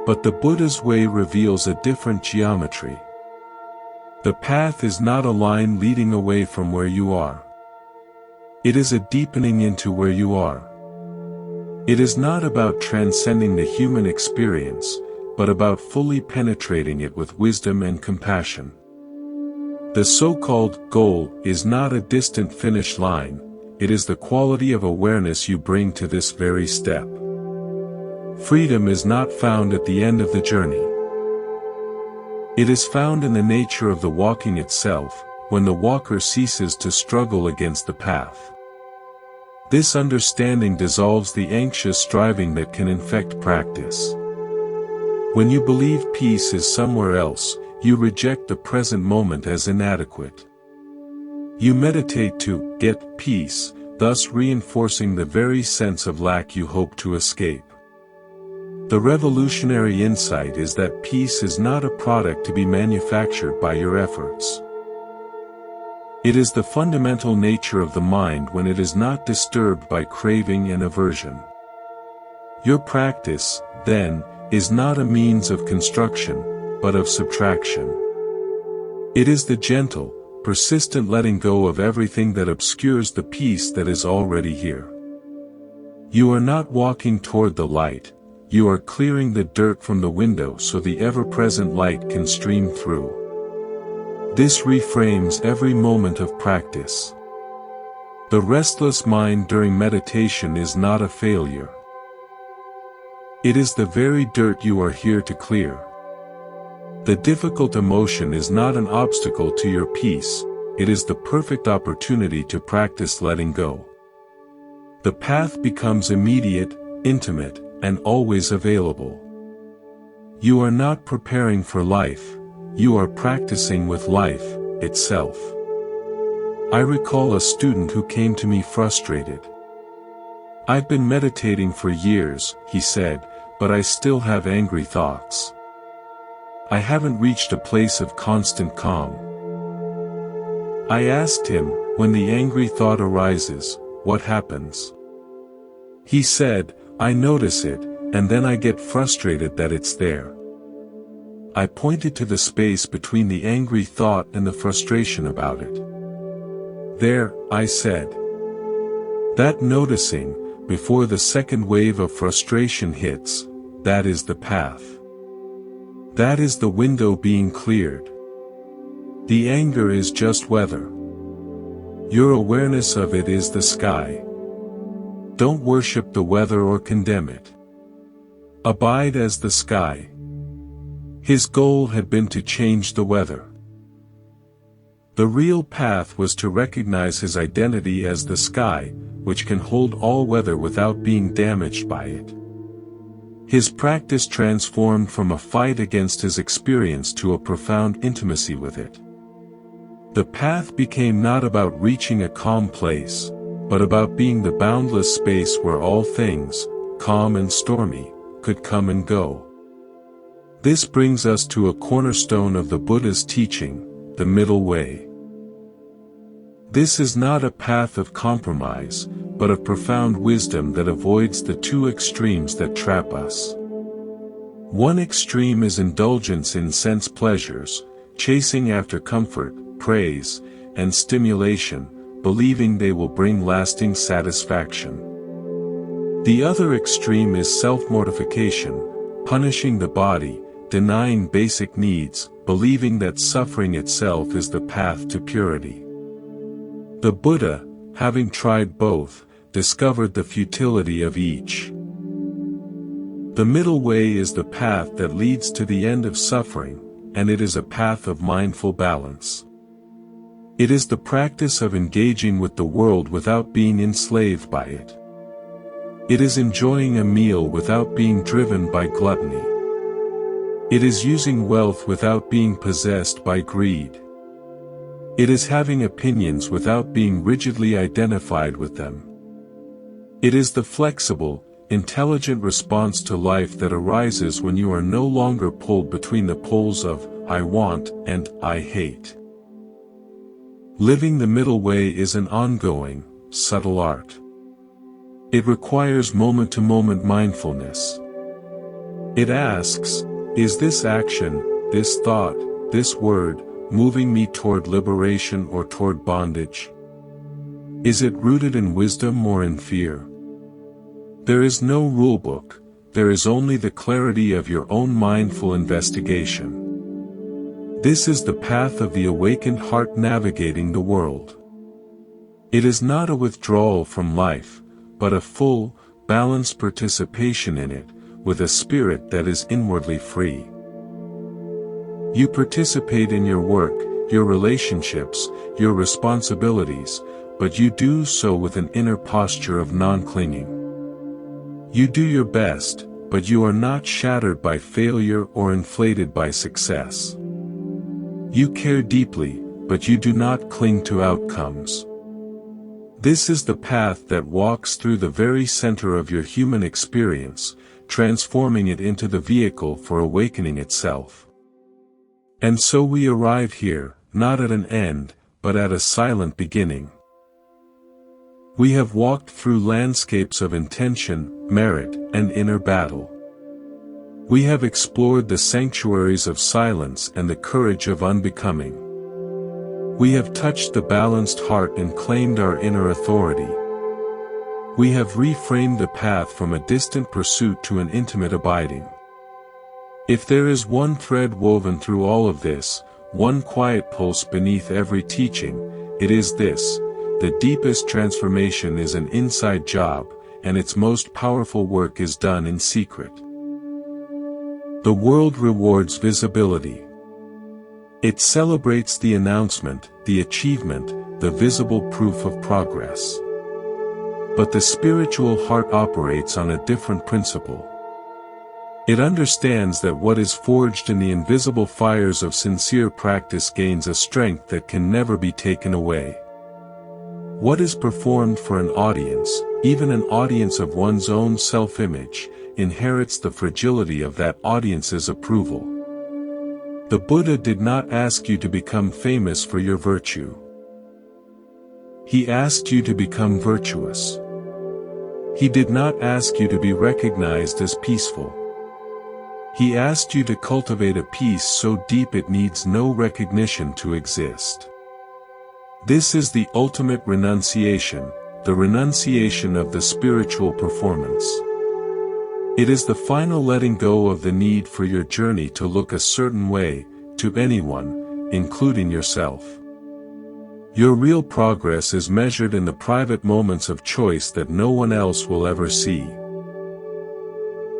But the Buddha's way reveals a different geometry. The path is not a line leading away from where you are. It is a deepening into where you are. It is not about transcending the human experience, but about fully penetrating it with wisdom and compassion. The so-called goal is not a distant finish line, it is the quality of awareness you bring to this very step. Freedom is not found at the end of the journey. It is found in the nature of the walking itself, when the walker ceases to struggle against the path. This understanding dissolves the anxious striving that can infect practice. When you believe peace is somewhere else, you reject the present moment as inadequate. You meditate to get peace, thus reinforcing the very sense of lack you hope to escape. The revolutionary insight is that peace is not a product to be manufactured by your efforts. It is the fundamental nature of the mind when it is not disturbed by craving and aversion. Your practice, then, is not a means of construction, but of subtraction. It is the gentle, persistent letting go of everything that obscures the peace that is already here. You are not walking toward the light, you are clearing the dirt from the window so the ever-present light can stream through. This reframes every moment of practice. The restless mind during meditation is not a failure. It is the very dirt you are here to clear. The difficult emotion is not an obstacle to your peace, it is the perfect opportunity to practice letting go. The path becomes immediate, intimate, and always available. You are not preparing for life, you are practicing with life itself. I recall a student who came to me frustrated. "I've been meditating for years," he said, "but I still have angry thoughts. I haven't reached a place of constant calm." I asked him, "When the angry thought arises, what happens?" He said, "I notice it, and then I get frustrated that it's there." I pointed to the space between the angry thought and the frustration about it. "There," I said. "That noticing, before the second wave of frustration hits, that is the path. That is the window being cleared. The anger is just weather. Your awareness of it is the sky. Don't worship the weather or condemn it. Abide as the sky." His goal had been to change the weather. The real path was to recognize his identity as the sky, which can hold all weather without being damaged by it. His practice transformed from a fight against his experience to a profound intimacy with it. The path became not about reaching a calm place, but about being the boundless space where all things, calm and stormy, could come and go. This brings us to a cornerstone of the Buddha's teaching, the middle way. This is not a path of compromise, but of profound wisdom that avoids the two extremes that trap us. One extreme is indulgence in sense pleasures, chasing after comfort, praise, and stimulation, believing they will bring lasting satisfaction. The other extreme is self-mortification, punishing the body, denying basic needs, believing that suffering itself is the path to purity. The Buddha, having tried both, discovered the futility of each. The middle way is the path that leads to the end of suffering, and it is a path of mindful balance. It is the practice of engaging with the world without being enslaved by it. It is enjoying a meal without being driven by gluttony. It is using wealth without being possessed by greed. It is having opinions without being rigidly identified with them. It is the flexible, intelligent response to life that arises when you are no longer pulled between the poles of "I want" and "I hate." Living the middle way is an ongoing, subtle art. It requires moment-to-moment mindfulness. It asks, is this action, this thought, this word, moving me toward liberation or toward bondage? Is it rooted in wisdom or in fear? There is no rulebook, there is only the clarity of your own mindful investigation. This is the path of the awakened heart navigating the world. It is not a withdrawal from life, but a full, balanced participation in it, with a spirit that is inwardly free. You participate in your work, your relationships, your responsibilities, but you do so with an inner posture of non-clinging. You do your best, but you are not shattered by failure or inflated by success. You care deeply, but you do not cling to outcomes. This is the path that walks through the very center of your human experience, transforming it into the vehicle for awakening itself. And so we arrive here, not at an end, but at a silent beginning. We have walked through landscapes of intention, merit, and inner battle. We have explored the sanctuaries of silence and the courage of unbecoming. We have touched the balanced heart and claimed our inner authority. We have reframed the path from a distant pursuit to an intimate abiding. If there is one thread woven through all of this, one quiet pulse beneath every teaching, it is this: the deepest transformation is an inside job, and its most powerful work is done in secret. The world rewards visibility. It celebrates the announcement, the achievement, the visible proof of progress. But the spiritual heart operates on a different principle. It understands that what is forged in the invisible fires of sincere practice gains a strength that can never be taken away. What is performed for an audience, even an audience of one's own self-image, inherits the fragility of that audience's approval. The Buddha did not ask you to become famous for your virtue. He asked you to become virtuous. He did not ask you to be recognized as peaceful. He asked you to cultivate a peace so deep it needs no recognition to exist. This is the ultimate renunciation, the renunciation of the spiritual performance. It is the final letting go of the need for your journey to look a certain way, to anyone, including yourself. Your real progress is measured in the private moments of choice that no one else will ever see.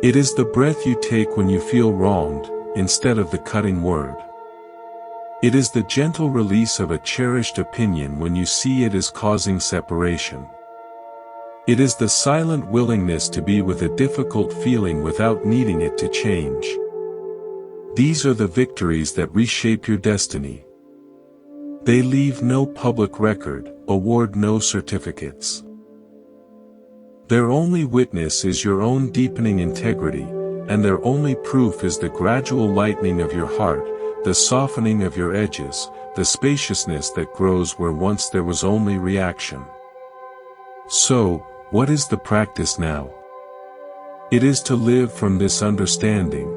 It is the breath you take when you feel wronged, instead of the cutting word. It is the gentle release of a cherished opinion when you see it is causing separation. It is the silent willingness to be with a difficult feeling without needing it to change. These are the victories that reshape your destiny. They leave no public record, award no certificates. Their only witness is your own deepening integrity, and their only proof is the gradual lightening of your heart, the softening of your edges, the spaciousness that grows where once there was only reaction. So, what is the practice now? It is to live from this understanding.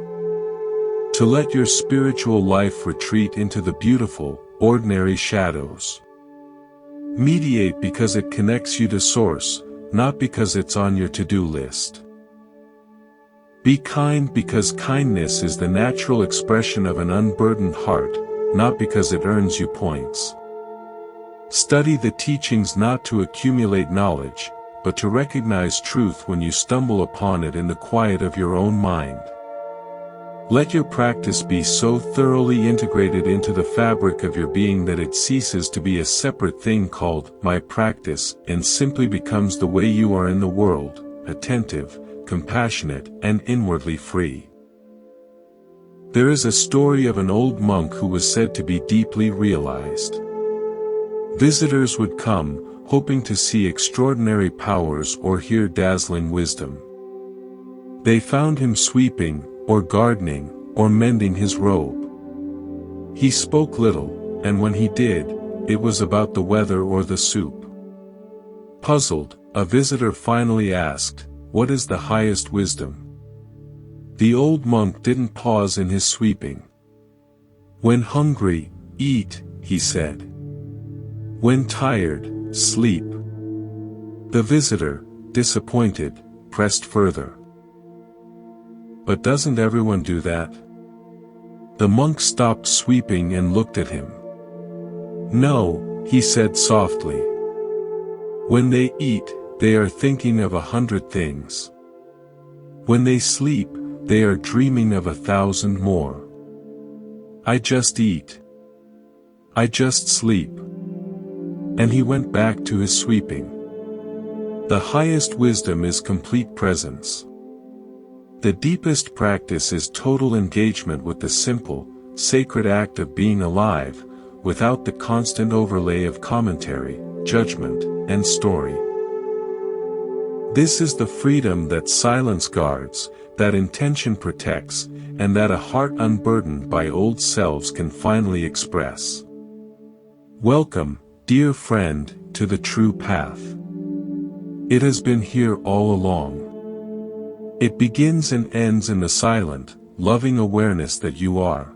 To let your spiritual life retreat into the beautiful, ordinary shadows. Mediate because it connects you to Source, not because it's on your to-do list. Be kind because kindness is the natural expression of an unburdened heart, not because it earns you points. Study the teachings not to accumulate knowledge, but to recognize truth when you stumble upon it in the quiet of your own mind. Let your practice be so thoroughly integrated into the fabric of your being that it ceases to be a separate thing called my practice and simply becomes the way you are in the world, attentive, compassionate, and inwardly free. There is a story of an old monk who was said to be deeply realized. Visitors would come, hoping to see extraordinary powers or hear dazzling wisdom. They found him sweeping, or gardening, or mending his robe. He spoke little, and when he did, it was about the weather or the soup. Puzzled, a visitor finally asked, "What is the highest wisdom?" The old monk didn't pause in his sweeping. "When hungry, eat," he said. "When tired, sleep." The visitor, disappointed, pressed further. "But doesn't everyone do that?" The monk stopped sweeping and looked at him. "No," he said softly. "When they eat, they are thinking of 100 things. When they sleep, they are dreaming of 1,000 more. I just eat. I just sleep." And he went back to his sweeping. The highest wisdom is complete presence. The deepest practice is total engagement with the simple, sacred act of being alive, without the constant overlay of commentary, judgment, and story. This is the freedom that silence guards, that intention protects, and that a heart unburdened by old selves can finally express. Welcome, dear friend, to the true path. It has been here all along. It begins and ends in the silent, loving awareness that you are.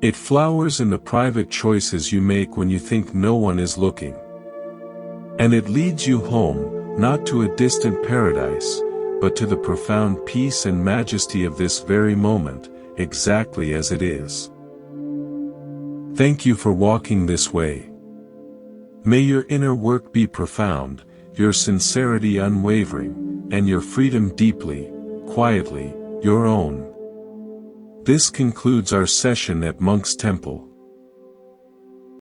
It flowers in the private choices you make when you think no one is looking. And it leads you home, not to a distant paradise, but to the profound peace and majesty of this very moment, exactly as it is. Thank you for walking this way. May your inner work be profound, your sincerity unwavering, and your freedom deeply, quietly, your own. This concludes our session at Monk's Temple.